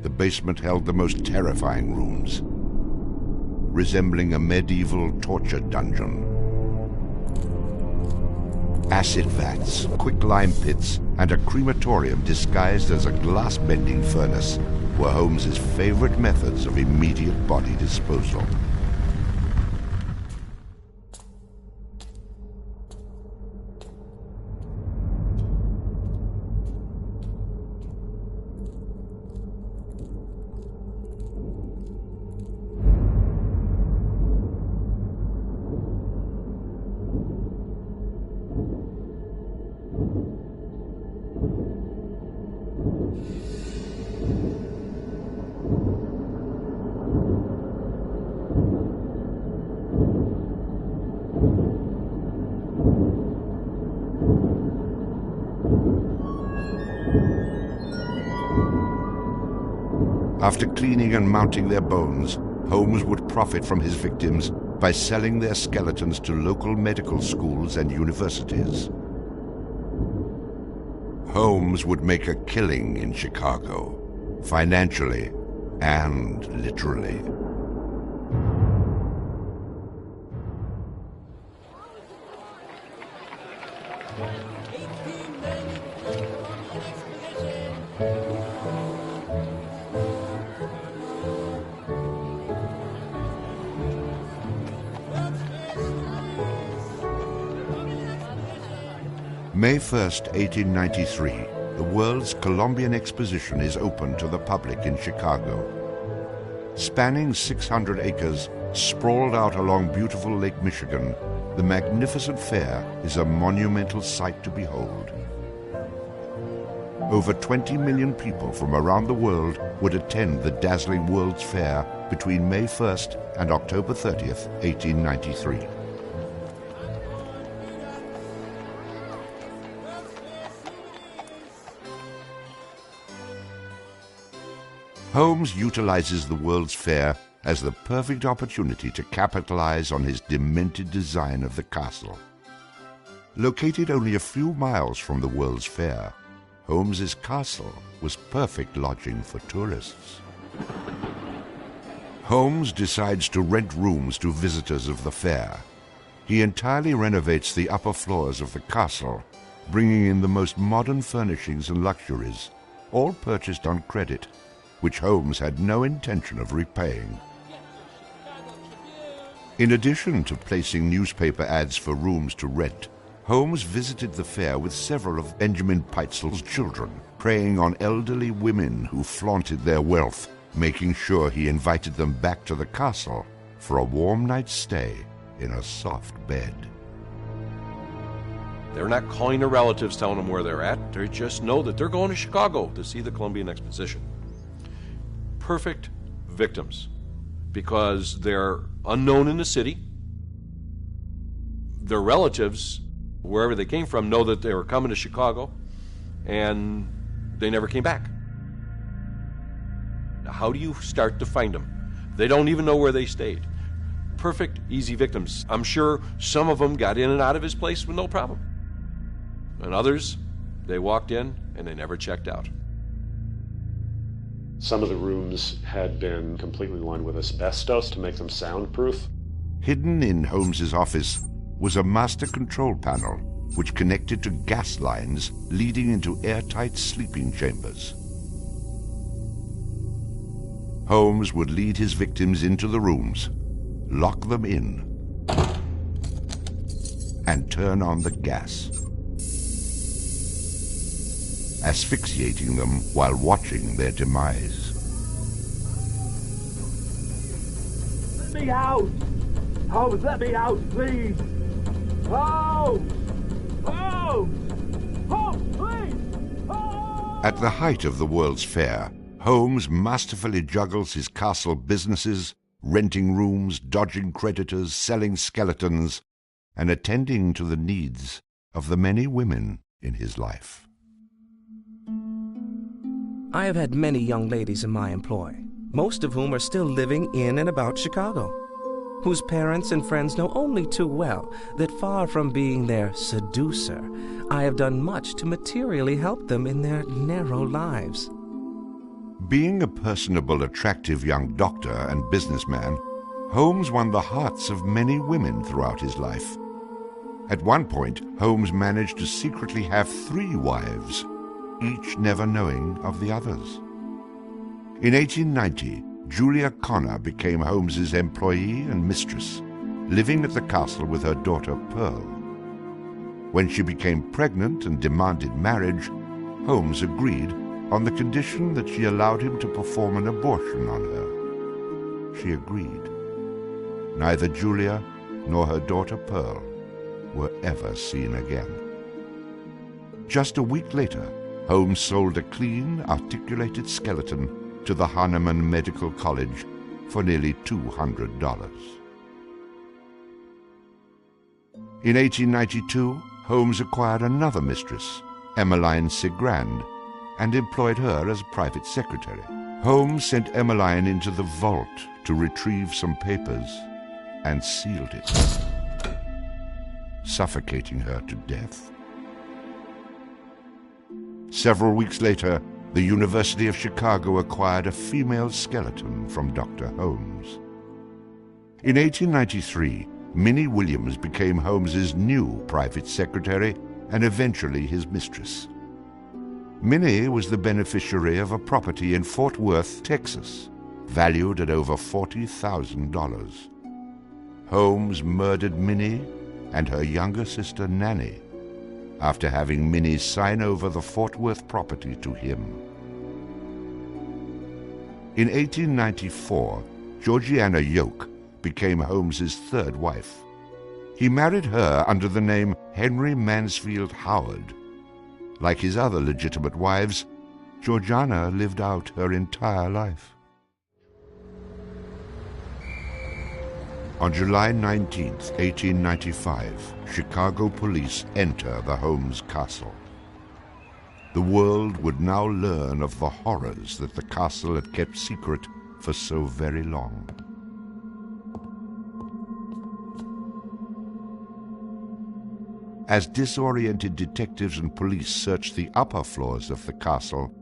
The basement held the most terrifying rooms, resembling a medieval torture dungeon. Acid vats, quicklime pits, and a crematorium disguised as a glass-bending furnace were Holmes's favorite methods of immediate body disposal. After cleaning and mounting their bones, Holmes would profit from his victims by selling their skeletons to local medical schools and universities. Holmes would make a killing in Chicago, financially and literally. May 1st, 1893, the World's Columbian Exposition is open to the public in Chicago. Spanning 600 acres, sprawled out along beautiful Lake Michigan, the magnificent fair is a monumental sight to behold. Over 20 million people from around the world would attend the dazzling World's Fair between May 1st and October 30th, 1893. Holmes utilizes the World's Fair as the perfect opportunity to capitalize on his demented design of the castle. Located only a few miles from the World's Fair, Holmes's castle was perfect lodging for tourists. Holmes decides to rent rooms to visitors of the fair. He entirely renovates the upper floors of the castle, bringing in the most modern furnishings and luxuries, all purchased on credit, which Holmes had no intention of repaying. In addition to placing newspaper ads for rooms to rent, Holmes visited the fair with several of Benjamin Peitzel's children, preying on elderly women who flaunted their wealth, making sure he invited them back to the castle for a warm night's stay in a soft bed. They're not calling their relatives, telling them where they're at. They just know that they're going to Chicago to see the Columbian Exposition. Perfect victims, because they're unknown in the city. Their relatives, wherever they came from, know that they were coming to Chicago, and they never came back. Now, how do you start to find them? They don't even know where they stayed. Perfect, easy victims. I'm sure some of them got in and out of his place with no problem. And others, they walked in and they never checked out. Some of the rooms had been completely lined with asbestos to make them soundproof. Hidden in Holmes's office was a master control panel which connected to gas lines leading into airtight sleeping chambers. Holmes would lead his victims into the rooms, lock them in, and turn on the gas, asphyxiating them while watching their demise. Let me out! Holmes, let me out, please! Holmes! Holmes! Holmes, please! Holmes! At the height of the World's Fair, Holmes masterfully juggles his castle businesses, renting rooms, dodging creditors, selling skeletons, and attending to the needs of the many women in his life. I have had many young ladies in my employ, most of whom are still living in and about Chicago, whose parents and friends know only too well that far from being their seducer, I have done much to materially help them in their narrow lives. Being a personable, attractive young doctor and businessman, Holmes won the hearts of many women throughout his life. At one point, Holmes managed to secretly have 3 wives, each never knowing of the others. In 1890, Julia Connor became Holmes's employee and mistress, living at the castle with her daughter Pearl. When she became pregnant and demanded marriage, Holmes agreed on the condition that she allowed him to perform an abortion on her. She agreed. Neither Julia nor her daughter Pearl were ever seen again. Just a week later, Holmes sold a clean, articulated skeleton to the Hahnemann Medical College for nearly $200. In 1892, Holmes acquired another mistress, Emmeline Sigrand, and employed her as private secretary. Holmes sent Emmeline into the vault to retrieve some papers and sealed it, suffocating her to death. Several weeks later, the University of Chicago acquired a female skeleton from Dr. Holmes. In 1893, Minnie Williams became Holmes's new private secretary and eventually his mistress. Minnie was the beneficiary of a property in Fort Worth, Texas, valued at over $40,000. Holmes murdered Minnie and her younger sister Nanny after having Minnie sign over the Fort Worth property to him. In 1894, Georgiana Yoke became Holmes's 3rd wife. He married her under the name Henry Mansfield Howard. Like his other legitimate wives, Georgiana lived out her entire life. On July 19, 1895, Chicago police enter the Holmes castle. The world would now learn of the horrors that the castle had kept secret for so very long. As disoriented detectives and police searched the upper floors of the castle,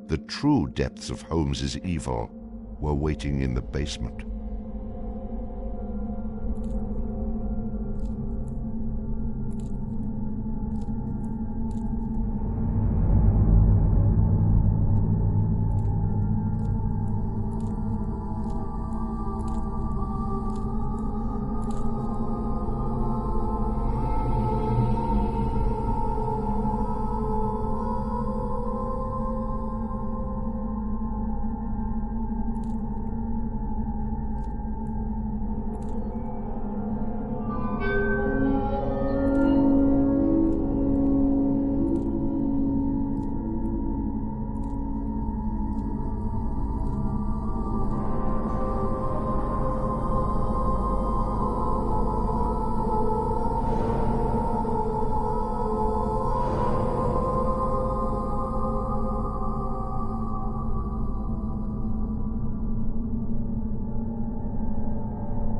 the true depths of Holmes's evil were waiting in the basement.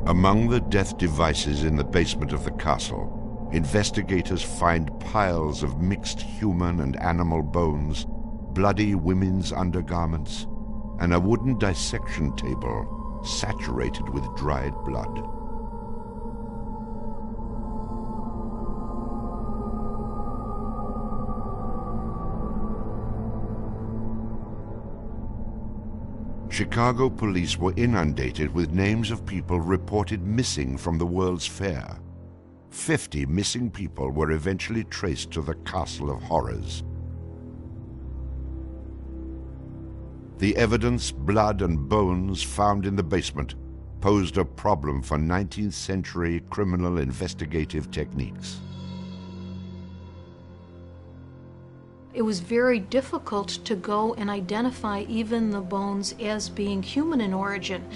Among the death devices in the basement of the castle, investigators find piles of mixed human and animal bones, bloody women's undergarments, and a wooden dissection table saturated with dried blood. Chicago police were inundated with names of people reported missing from the World's Fair. 50 missing people were eventually traced to the Castle of Horrors. The evidence, blood and bones found in the basement posed a problem for 19th century criminal investigative techniques. It was very difficult to go and identify even the bones as being human in origin,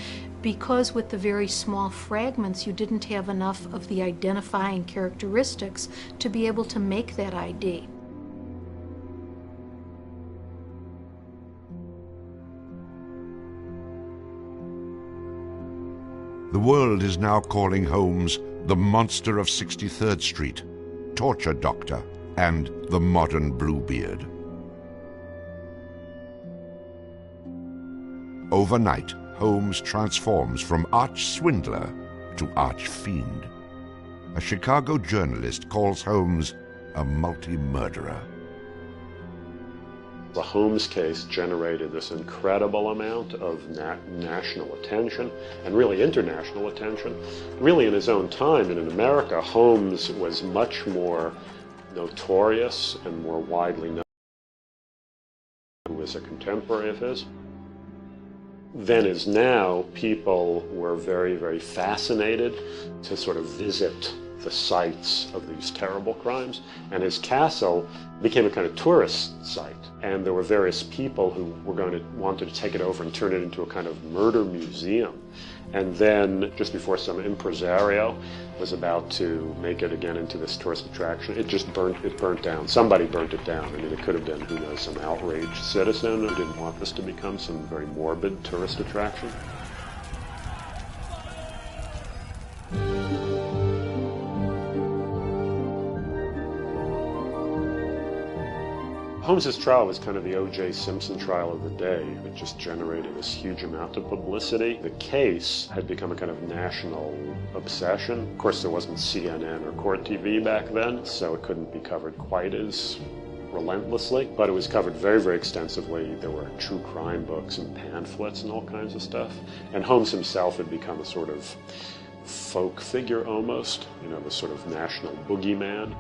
because with the very small fragments you didn't have enough of the identifying characteristics to be able to make that ID. The world is now calling Holmes the monster of 63rd Street, torture doctor, and the modern Bluebeard. Overnight, Holmes transforms from arch-swindler to arch-fiend. A Chicago journalist calls Holmes a multi-murderer. The Holmes case generated this incredible amount of national attention and really international attention. Really in his own time and in America, Holmes was much more notorious and more widely known, who was a contemporary of his. Then as now, people were very, very fascinated to sort of visit the sites of these terrible crimes. And his castle became a kind of tourist site. And there were various people who were wanted to take it over and turn it into a kind of murder museum. And then, just before some impresario was about to make it again into this tourist attraction, it burnt down. Somebody burnt it down. I mean, it could have been, who knows, some outraged citizen who didn't want this to become some very morbid tourist attraction. Holmes's trial was kind of the O.J. Simpson trial of the day. It just generated this huge amount of publicity. The case had become a kind of national obsession. Of course, there wasn't CNN or Court TV back then, so it couldn't be covered quite as relentlessly, but it was covered very, very extensively. There were true crime books and pamphlets and all kinds of stuff. And Holmes himself had become a sort of folk figure almost, you know, the sort of national boogeyman.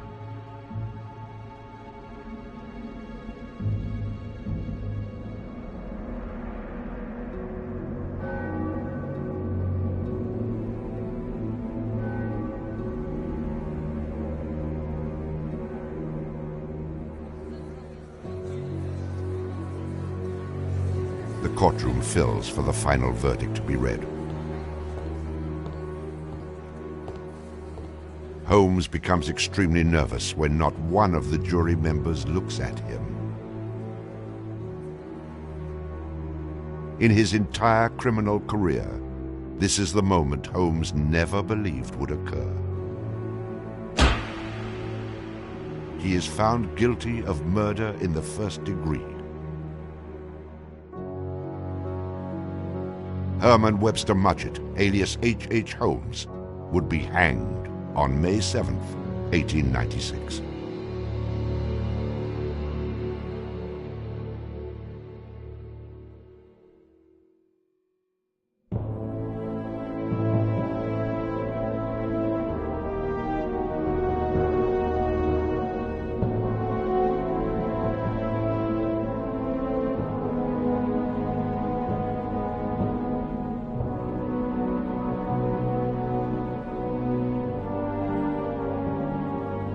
The courtroom fills for the final verdict to be read. Holmes becomes extremely nervous when not one of the jury members looks at him. In his entire criminal career, this is the moment Holmes never believed would occur. He is found guilty of murder in the first degree. Herman Webster Mudgett, alias H.H. Holmes, would be hanged on May 7th, 1896.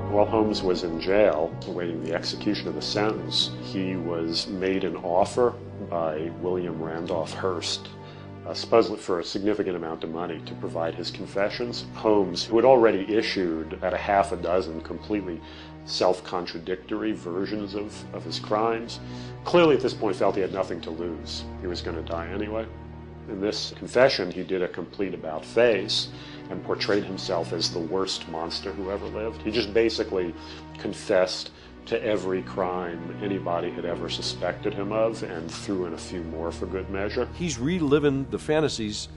While Holmes was in jail, awaiting the execution of the sentence, he was made an offer by William Randolph Hearst, supposedly for a significant amount of money, to provide his confessions. Holmes, who had already issued about a half a dozen completely self-contradictory versions of his crimes, clearly at this point felt he had nothing to lose. He was going to die anyway. In this confession, he did a complete about-face and portrayed himself as the worst monster who ever lived. He just basically confessed to every crime anybody had ever suspected him of and threw in a few more for good measure. He's reliving the fantasies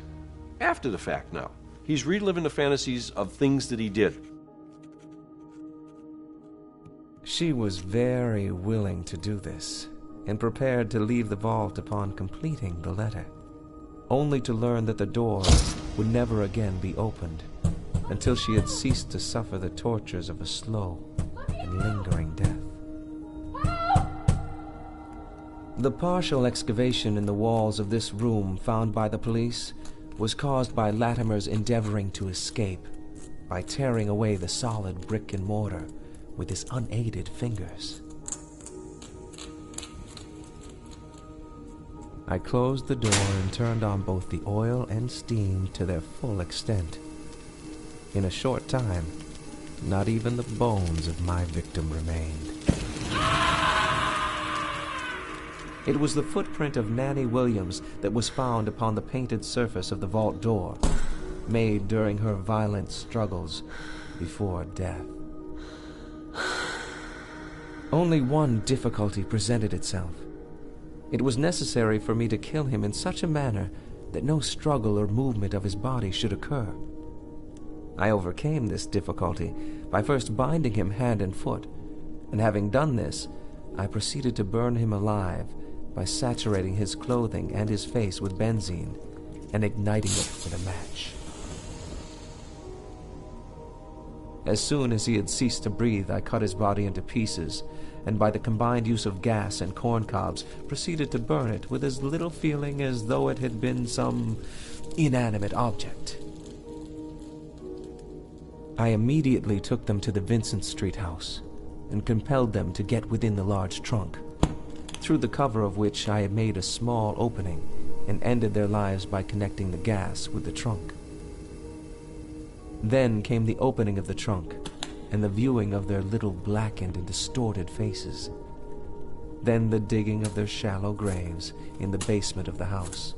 after the fact now. He's reliving the fantasies of things that he did. She was very willing to do this, and prepared to leave the vault upon completing the letter, only to learn that the door would never again be opened until she had ceased to suffer the tortures of a slow and lingering death. The partial excavation in the walls of this room found by the police was caused by Latimer's endeavoring to escape by tearing away the solid brick and mortar with his unaided fingers. I closed the door and turned on both the oil and steam to their full extent. In a short time, not even the bones of my victim remained. It was the footprint of Nanny Williams that was found upon the painted surface of the vault door, made during her violent struggles before death. Only one difficulty presented itself. It was necessary for me to kill him in such a manner that no struggle or movement of his body should occur. I overcame this difficulty by first binding him hand and foot, and having done this, I proceeded to burn him alive by saturating his clothing and his face with benzene and igniting it with a match. As soon as he had ceased to breathe, I cut his body into pieces, and by the combined use of gas and corn cobs, proceeded to burn it with as little feeling as though it had been some inanimate object. I immediately took them to the Vincent Street house, and compelled them to get within the large trunk, through the cover of which I had made a small opening, and ended their lives by connecting the gas with the trunk. Then came the opening of the trunk, and the viewing of their little blackened and distorted faces. Then the digging of their shallow graves in the basement of the house.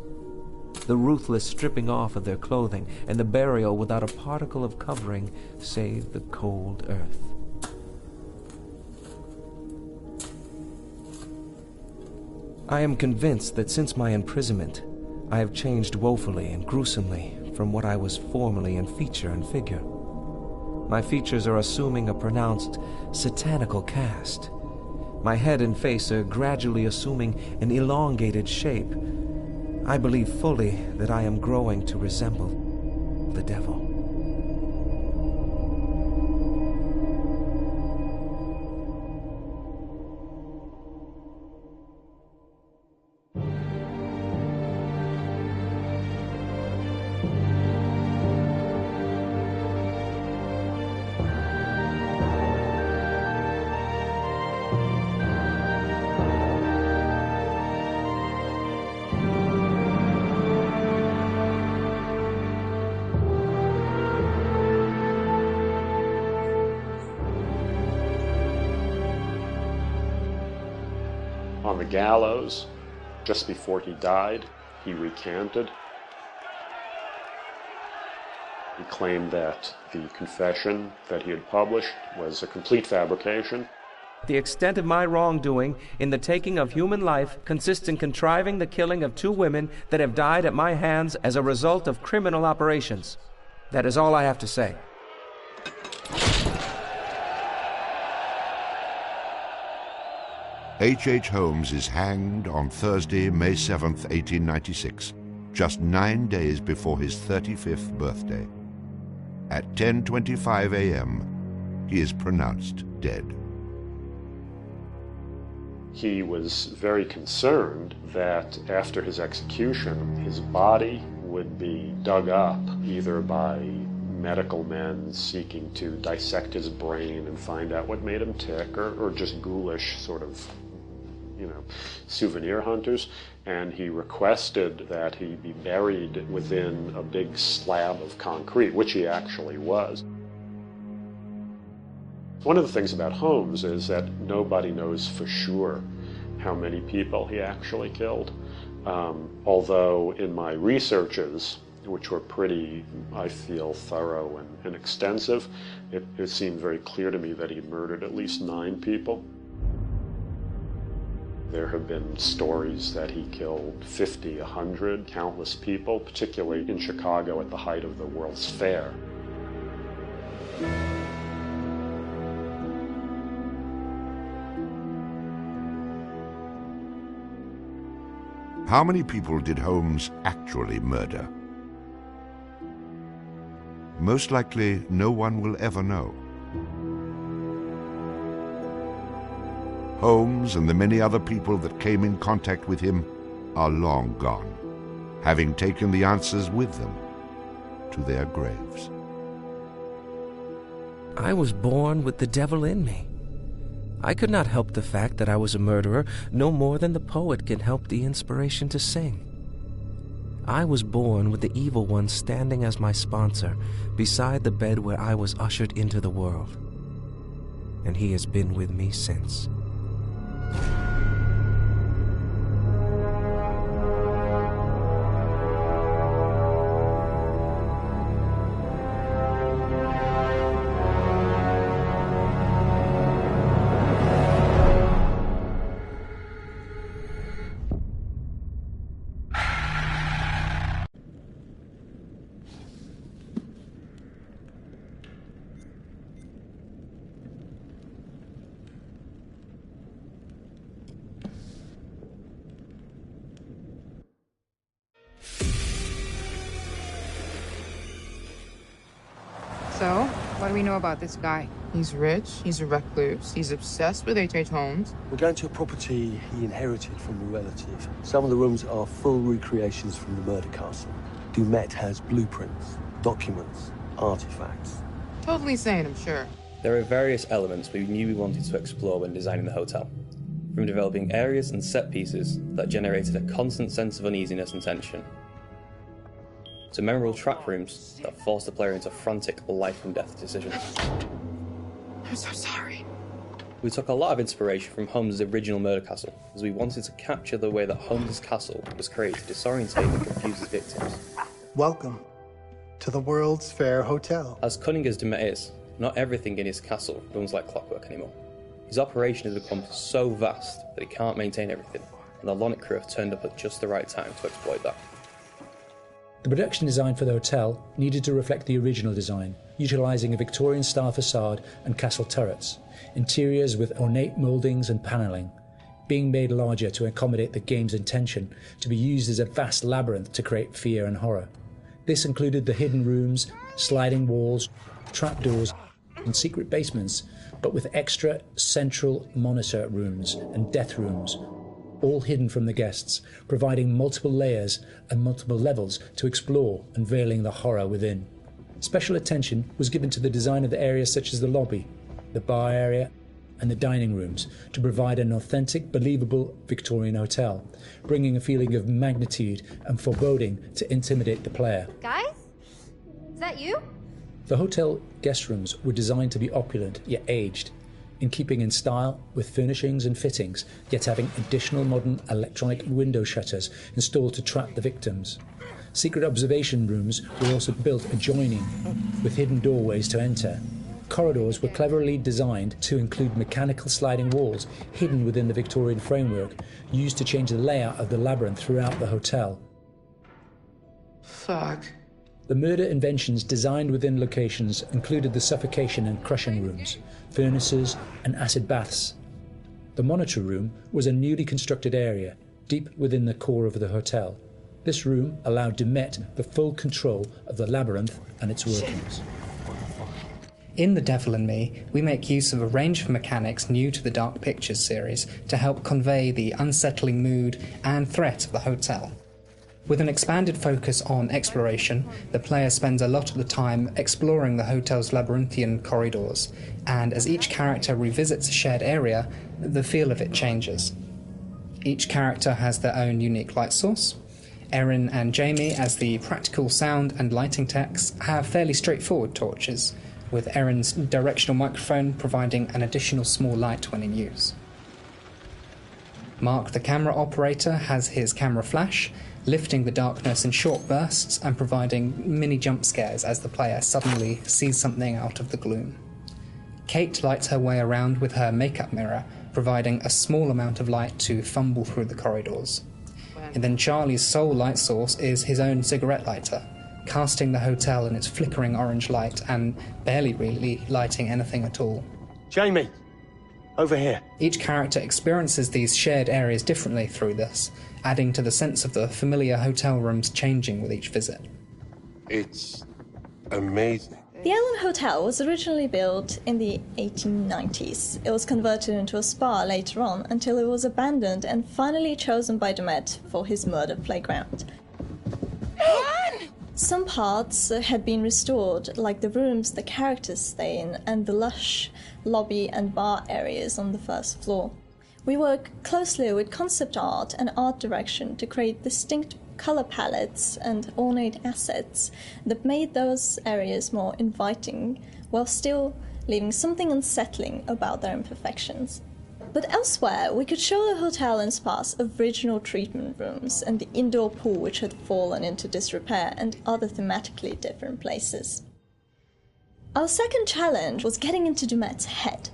The ruthless stripping off of their clothing, and the burial without a particle of covering save the cold earth. I am convinced that since my imprisonment, I have changed woefully and gruesomely from what I was formerly in feature and figure. My features are assuming a pronounced satanical cast. My head and face are gradually assuming an elongated shape. I believe fully that I am growing to resemble the devil. On the gallows, just before he died, he recanted. He claimed that the confession that he had published was a complete fabrication. The extent of my wrongdoing in the taking of human life consists in contriving the killing of 2 women that have died at my hands as a result of criminal operations. That is all I have to say. H. Holmes is hanged on Thursday, May 7th, 1896, just 9 days before his 35th birthday. At 10:25 a.m., he is pronounced dead. He was very concerned that after his execution, his body would be dug up either by medical men seeking to dissect his brain and find out what made him tick, or just ghoulish sort of, souvenir hunters, and he requested that he be buried within a big slab of concrete, which he actually was. One of the things about Holmes is that nobody knows for sure how many people he actually killed. Although in my researches, which were pretty, I feel, thorough and extensive, it seemed very clear to me that he murdered at least 9 people. There have been stories that he killed 50, 100, countless people, particularly in Chicago at the height of the World's Fair. How many people did Holmes actually murder? Most likely, no one will ever know. Holmes and the many other people that came in contact with him are long gone, having taken the answers with them to their graves. I was born with the devil in me. I could not help the fact that I was a murderer no more than the poet can help the inspiration to sing. I was born with the evil one standing as my sponsor beside the bed where I was ushered into the world. And he has been with me since. So, what do we know about this guy? He's rich, he's a recluse, he's obsessed with H.H. Holmes. We're going to a property he inherited from a relative. Some of the rooms are full recreations from the murder castle. Dumet has blueprints, documents, artifacts. Totally sane, I'm sure. There are various elements we knew we wanted to explore when designing the hotel. From developing areas and set pieces that generated a constant sense of uneasiness and tension, to memorable trap rooms that forced the player into frantic life and death decisions. I'm so sorry. We took a lot of inspiration from Holmes' original murder castle, as we wanted to capture the way that Holmes' castle was created to disorientate and confuse his victims. Welcome to the World's Fair Hotel. As cunning as Dumet is, not everything in his castle runs like clockwork anymore. His operation has become so vast that he can't maintain everything, and the Lonnet crew have turned up at just the right time to exploit that. The production design for the hotel needed to reflect the original design, utilising a Victorian-style facade and castle turrets, interiors with ornate mouldings and panelling, being made larger to accommodate the game's intention to be used as a vast labyrinth to create fear and horror. This included the hidden rooms, sliding walls, trapdoors and secret basements, but with extra central monitor rooms and death rooms, all hidden from the guests, providing multiple layers and multiple levels to explore, unveiling the horror within. Special attention was given to the design of the areas such as the lobby, the bar area, and the dining rooms to provide an authentic, believable Victorian hotel, bringing a feeling of magnitude and foreboding to intimidate the player. Guys? Is that you? The hotel guest rooms were designed to be opulent yet aged, in keeping in style with furnishings and fittings, yet having additional modern electronic window shutters installed to trap the victims. Secret observation rooms were also built adjoining, with hidden doorways to enter. Corridors were cleverly designed to include mechanical sliding walls hidden within the Victorian framework, used to change the layout of the labyrinth throughout the hotel. Fuck. The murder inventions designed within locations included the suffocation and crushing rooms, furnaces and acid baths. The monitor room was a newly constructed area, deep within the core of the hotel. This room allowed Dumet the full control of the labyrinth and its workings. In The Devil and Me, we make use of a range of mechanics new to the Dark Pictures series to help convey the unsettling mood and threat of the hotel. With an expanded focus on exploration, the player spends a lot of the time exploring the hotel's labyrinthian corridors, and as each character revisits a shared area, the feel of it changes. Each character has their own unique light source. Erin and Jamie, as the practical sound and lighting techs, have fairly straightforward torches, with Erin's directional microphone providing an additional small light when in use. Mark, the camera operator, has his camera flash, lifting the darkness in short bursts and providing mini jump scares as the player suddenly sees something out of the gloom. Kate lights her way around with her makeup mirror, providing a small amount of light to fumble through the corridors. And then Charlie's sole light source is his own cigarette lighter, casting the hotel in its flickering orange light and barely really lighting anything at all. Jamie! Over here. Each character experiences these shared areas differently through this, adding to the sense of the familiar hotel rooms changing with each visit. It's amazing. The Ellen Hotel was originally built in the 1890s. It was converted into a spa later on until it was abandoned and finally chosen by Dumet for his murder playground. Some parts had been restored, like the rooms the characters stay in and the lush lobby and bar areas on the first floor. We work closely with concept art and art direction to create distinct color palettes and ornate assets that made those areas more inviting while still leaving something unsettling about their imperfections. But elsewhere, we could show the hotel and spa's original treatment rooms and the indoor pool which had fallen into disrepair and other thematically different places. Our second challenge was getting into Dumet's head.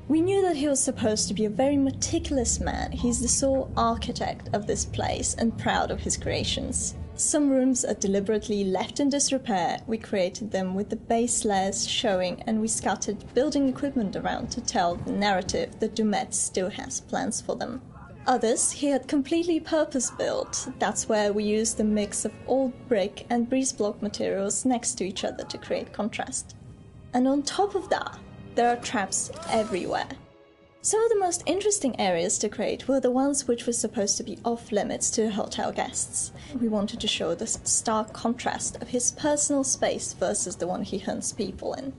We knew that he was supposed to be a very meticulous man. He's the sole architect of this place and proud of his creations. Some rooms are deliberately left in disrepair. We created them with the base layers showing, and we scattered building equipment around to tell the narrative that Dumet still has plans for them. Others he had completely purpose-built. That's where we used a mix of old brick and breeze block materials next to each other to create contrast. And on top of that, there are traps everywhere. Some of the most interesting areas to create were the ones which were supposed to be off-limits to hotel guests. We wanted to show the stark contrast of his personal space versus the one he hunts people in.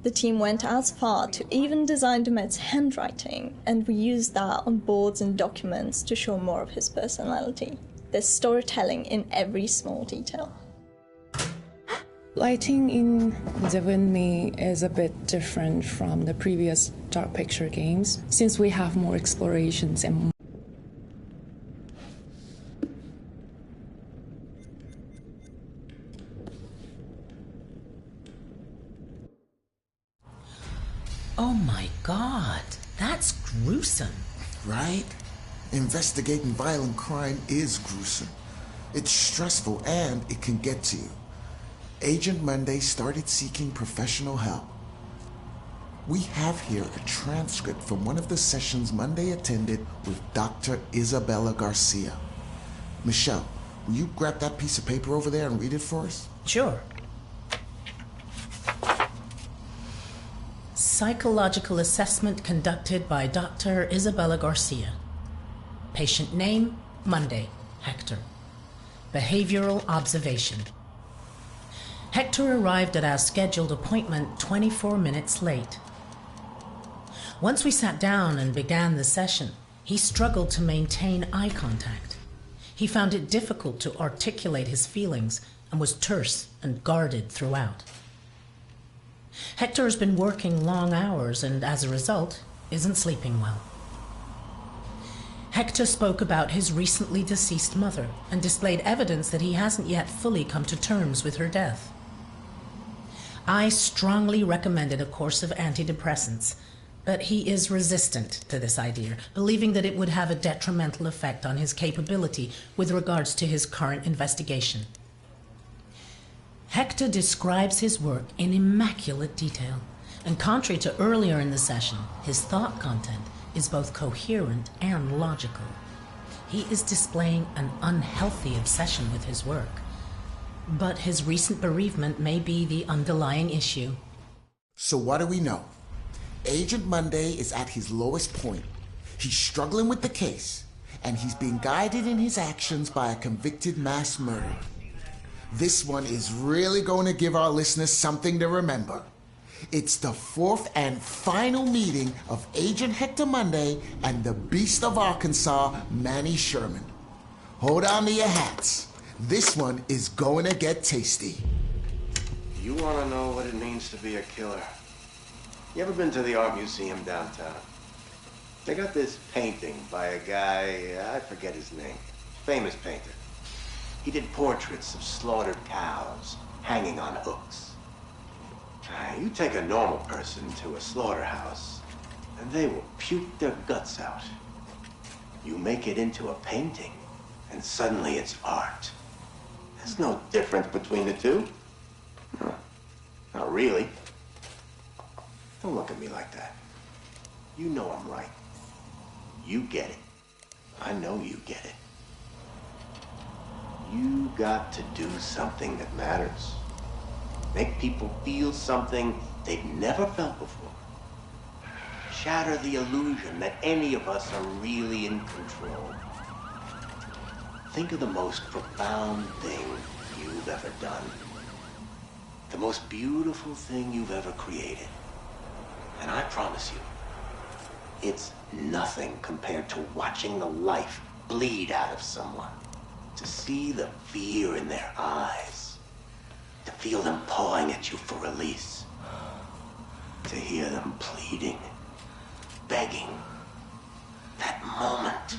The team went as far to even design Dumet's handwriting, and we used that on boards and documents to show more of his personality. There's storytelling in every small detail. Lighting in Devil in Me is a bit different from the previous Dark Picture games, since we have more explorations and Oh my God, that's gruesome. Right? Investigating violent crime is gruesome. It's stressful and it can get to you. Agent Monday started seeking professional help. We have here a transcript from one of the sessions Monday attended with Dr. Isabella Garcia. Michelle, will you grab that piece of paper over there and read it for us? Sure. Psychological assessment conducted by Dr. Isabella Garcia. Patient name, Monday, Hector. Behavioral observation. Hector arrived at our scheduled appointment 24 minutes late. Once we sat down and began the session, he struggled to maintain eye contact. He found it difficult to articulate his feelings and was terse and guarded throughout. Hector has been working long hours and, as a result, isn't sleeping well. Hector spoke about his recently deceased mother and displayed evidence that he hasn't yet fully come to terms with her death. I strongly recommended a course of antidepressants, but he is resistant to this idea, believing that it would have a detrimental effect on his capability with regards to his current investigation. Hector describes his work in immaculate detail, and contrary to earlier in the session, his thought content is both coherent and logical. He is displaying an unhealthy obsession with his work. But his recent bereavement may be the underlying issue. So what do we know? Agent Monday is at his lowest point. He's struggling with the case, and he's being guided in his actions by a convicted mass murderer. This one is really going to give our listeners something to remember. It's the fourth and final meeting of Agent Hector Monday and the Beast of Arkansas, Manny Sherman. Hold on to your hats. This one is going to get tasty. You want to know what it means to be a killer? You ever been to the art museum downtown? They got this painting by a guy, I forget his name. Famous painter. He did portraits of slaughtered cows hanging on hooks. You take a normal person to a slaughterhouse, and they will puke their guts out. You make it into a painting, and suddenly it's art. There's no difference between the two. No, not really. Don't look at me like that. You know I'm right. You get it. I know you get it. You got to do something that matters. Make people feel something they've never felt before. Shatter the illusion that any of us are really in control. Think of the most profound thing you've ever done. The most beautiful thing you've ever created. And I promise you, it's nothing compared to watching the life bleed out of someone. To see the fear in their eyes. To feel them pawing at you for release. To hear them pleading, begging. That moment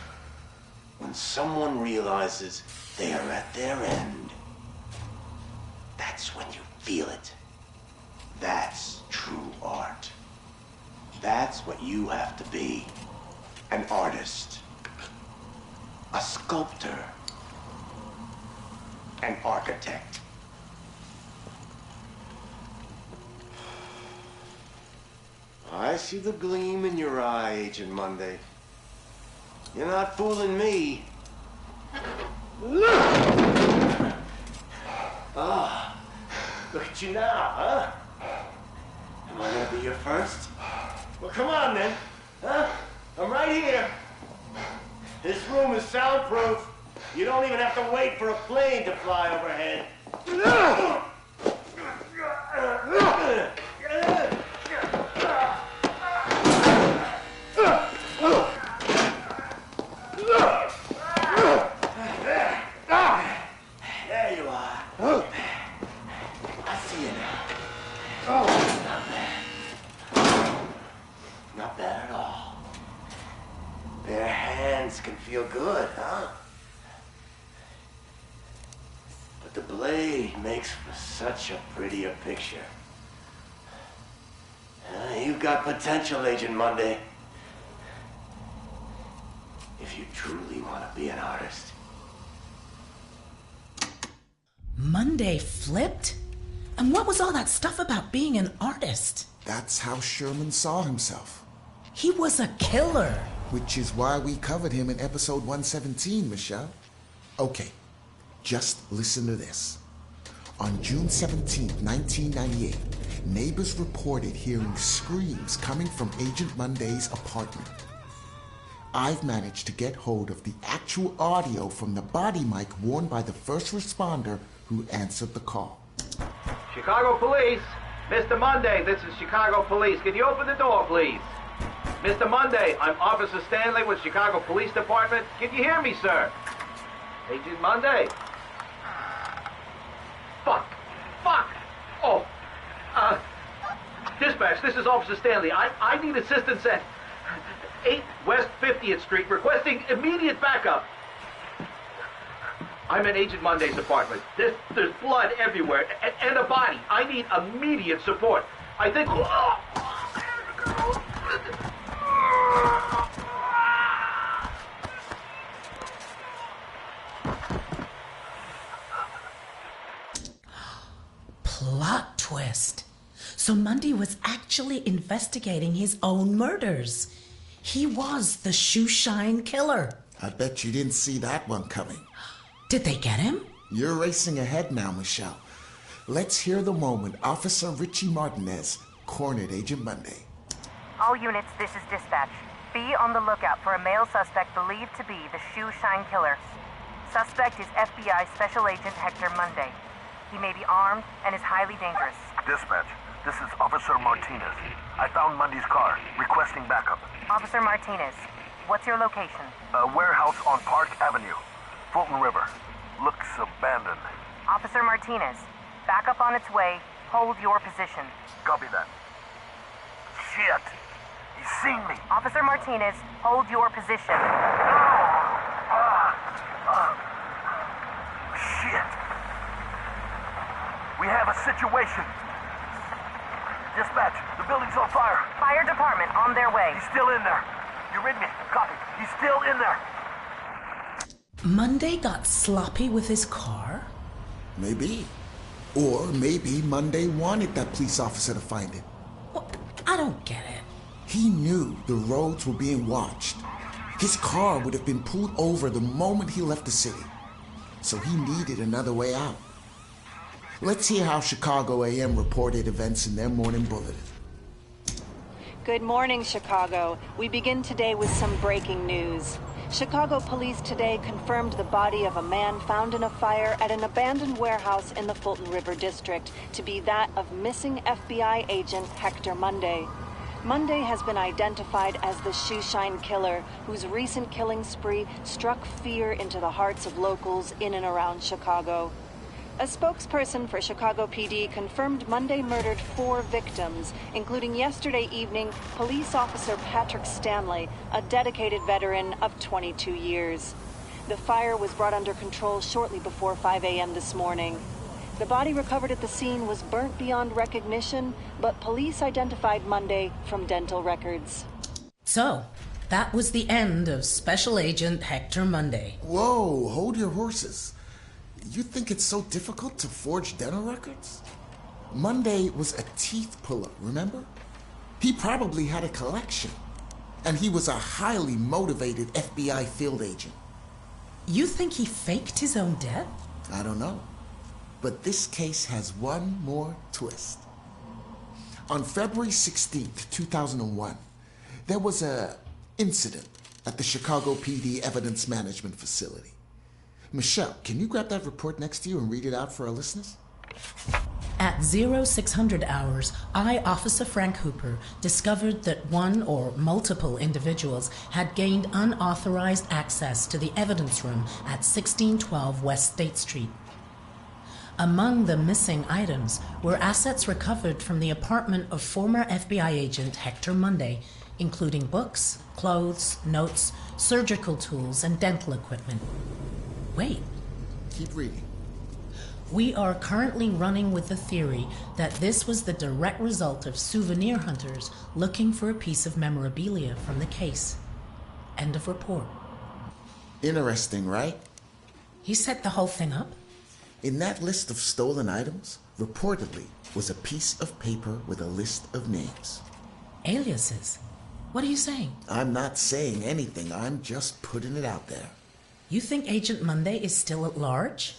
when someone realizes they are at their end. That's when you feel it. That's true art. That's what you have to be. An artist. A sculptor. An architect. I see the gleam in your eye, Agent Monday. You're not fooling me. Ah, look at you now, huh? Am I gonna be your first? Well, come on then, huh? I'm right here. This room is soundproof. You don't even have to wait for a plane to fly overhead. There you are. I see you now. Oh, not bad. Not bad at all. Bare hands can feel good, huh? But the blade makes for such a prettier picture. You've got potential, Agent Monday. If you truly want to be an artist. Monday flipped? And what was all that stuff about being an artist? That's how Sherman saw himself. He was a killer. Which is why we covered him in episode 117, Michelle. Okay, just listen to this. On June 17, 1998, neighbors reported hearing screams coming from Agent Monday's apartment. I've managed to get hold of the actual audio from the body mic worn by the first responder who answered the call. Chicago Police! Mr. Monday, this is Chicago Police. Can you open the door, please? Mr. Monday, I'm Officer Stanley with Chicago Police Department. Can you hear me, sir? Agent Monday? Fuck! Oh! Dispatch, this is Officer Stanley. I need assistance at 8 West 50th Street, requesting immediate backup. I'm in Agent Monday's apartment. There's blood everywhere, and a body. I need immediate support. I think... Plot twist. So Monday was actually investigating his own murders. He was the shoeshine killer. I bet you didn't see that one coming. Did they get him? You're racing ahead now, Michelle. Let's hear the moment Officer Richie Martinez cornered Agent Monday. All units, this is dispatch. Be on the lookout for a male suspect believed to be the shoeshine killer. Suspect is FBI Special Agent Hector Monday. He may be armed and is highly dangerous. Dispatch, this is Officer Martinez. I found Monday's car, requesting backup. Officer Martinez, what's your location? A warehouse on Park Avenue, Fulton River. Looks abandoned. Officer Martinez, backup on its way. Hold your position. Copy that. Shit! He He's seen me. Officer Martinez, hold your position. Shit. We have a situation. Dispatch, the building's on fire. Fire department on their way. He's still in there. You read me? Copy. He's still in there. Monday got sloppy with his car? Maybe. Or maybe Monday wanted that police officer to find him. I don't get it. He knew the roads were being watched. His car would have been pulled over the moment he left the city. So he needed another way out. Let's hear how Chicago AM reported events in their morning bulletin. Good morning, Chicago. We begin today with some breaking news. Chicago police today confirmed the body of a man found in a fire at an abandoned warehouse in the Fulton River District to be that of missing FBI agent Hector Monday. Monday has been identified as the Shoeshine Killer, whose recent killing spree struck fear into the hearts of locals in and around Chicago. A spokesperson for Chicago PD confirmed Monday murdered 4 victims, including yesterday evening police officer Patrick Stanley, a dedicated veteran of 22 years. The fire was brought under control shortly before 5 a.m. this morning. The body recovered at the scene was burnt beyond recognition, but police identified Monday from dental records. So, that was the end of Special Agent Hector Monday. Whoa, hold your horses. You think it's so difficult to forge dental records? Monday was a teeth puller, remember? He probably had a collection. And he was a highly motivated FBI field agent. You think he faked his own death? I don't know. But this case has one more twist. On February 16th, 2001, there was an incident at the Chicago PD Evidence Management Facility. Michelle, can you grab that report next to you and read it out for our listeners? At 0600 hours, I, Officer Frank Hooper, discovered that one or multiple individuals had gained unauthorized access to the evidence room at 1612 West State Street. Among the missing items were assets recovered from the apartment of former FBI agent Hector Monday, including books, clothes, notes, surgical tools, and dental equipment. Wait. Keep reading. We are currently running with the theory that this was the direct result of souvenir hunters looking for a piece of memorabilia from the case. End of report. Interesting, right? He set the whole thing up? In that list of stolen items, reportedly, was a piece of paper with a list of names. Aliases? What are you saying? I'm not saying anything. I'm just putting it out there. You think Agent Monday is still at large?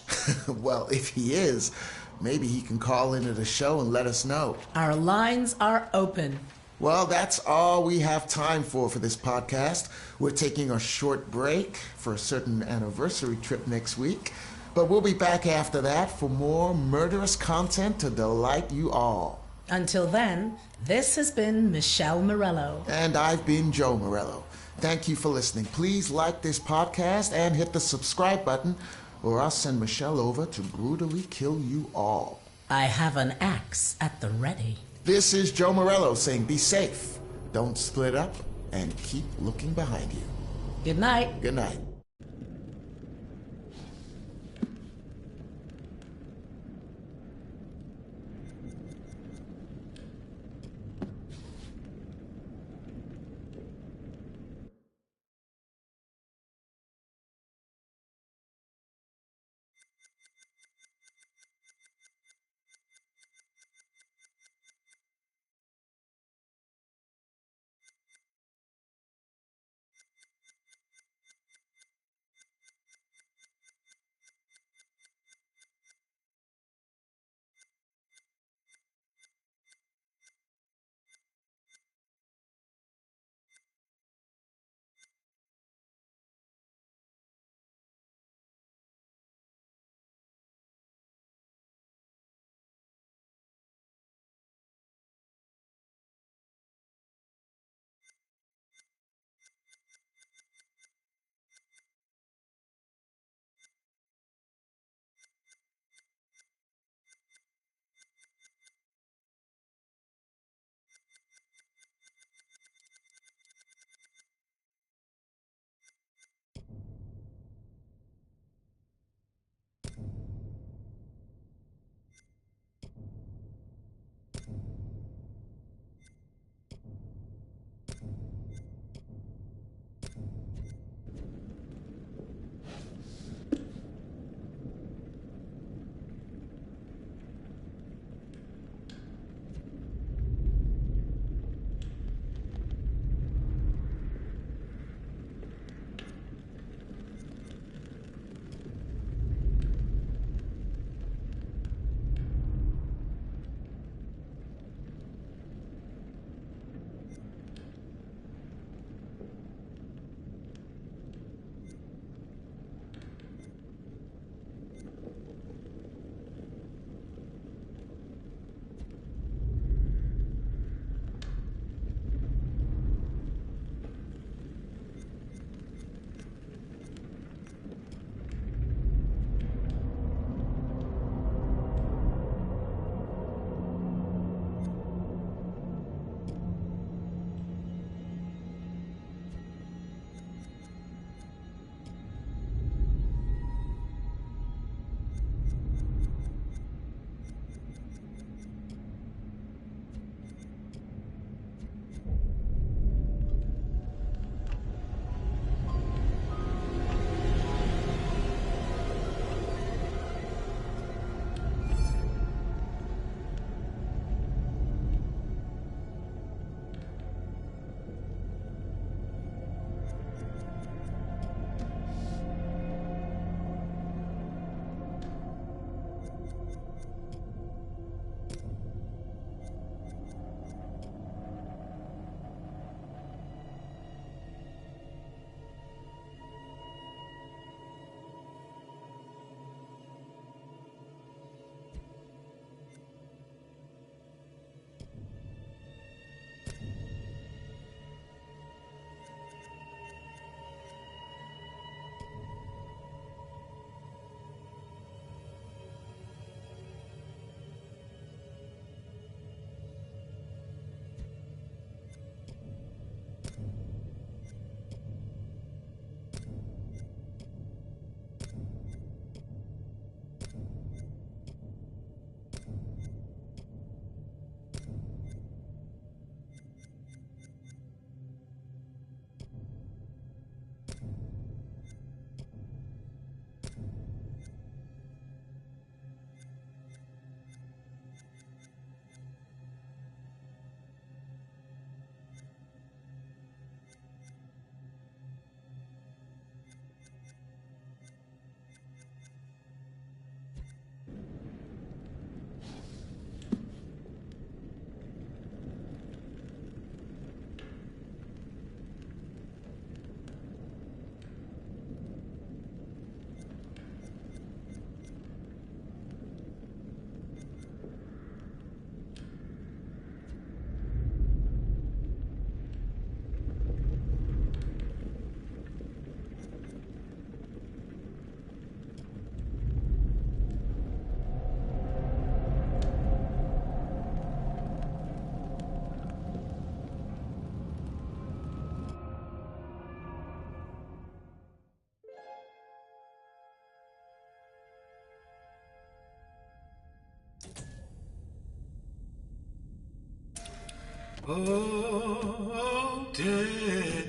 Well, if he is, maybe he can call into the show and let us know. Our lines are open. Well, that's all we have time for this podcast. We're taking a short break for a certain anniversary trip next week. But we'll be back after that for more murderous content to delight you all. Until then, this has been Michelle Morello. And I've been Joe Morello. Thank you for listening. Please like this podcast and hit the subscribe button, or I'll send Michelle over to brutally kill you all. I have an axe at the ready. This is Joe Morello saying be safe, don't split up, and keep looking behind you. Good night. Good night. Oh, dead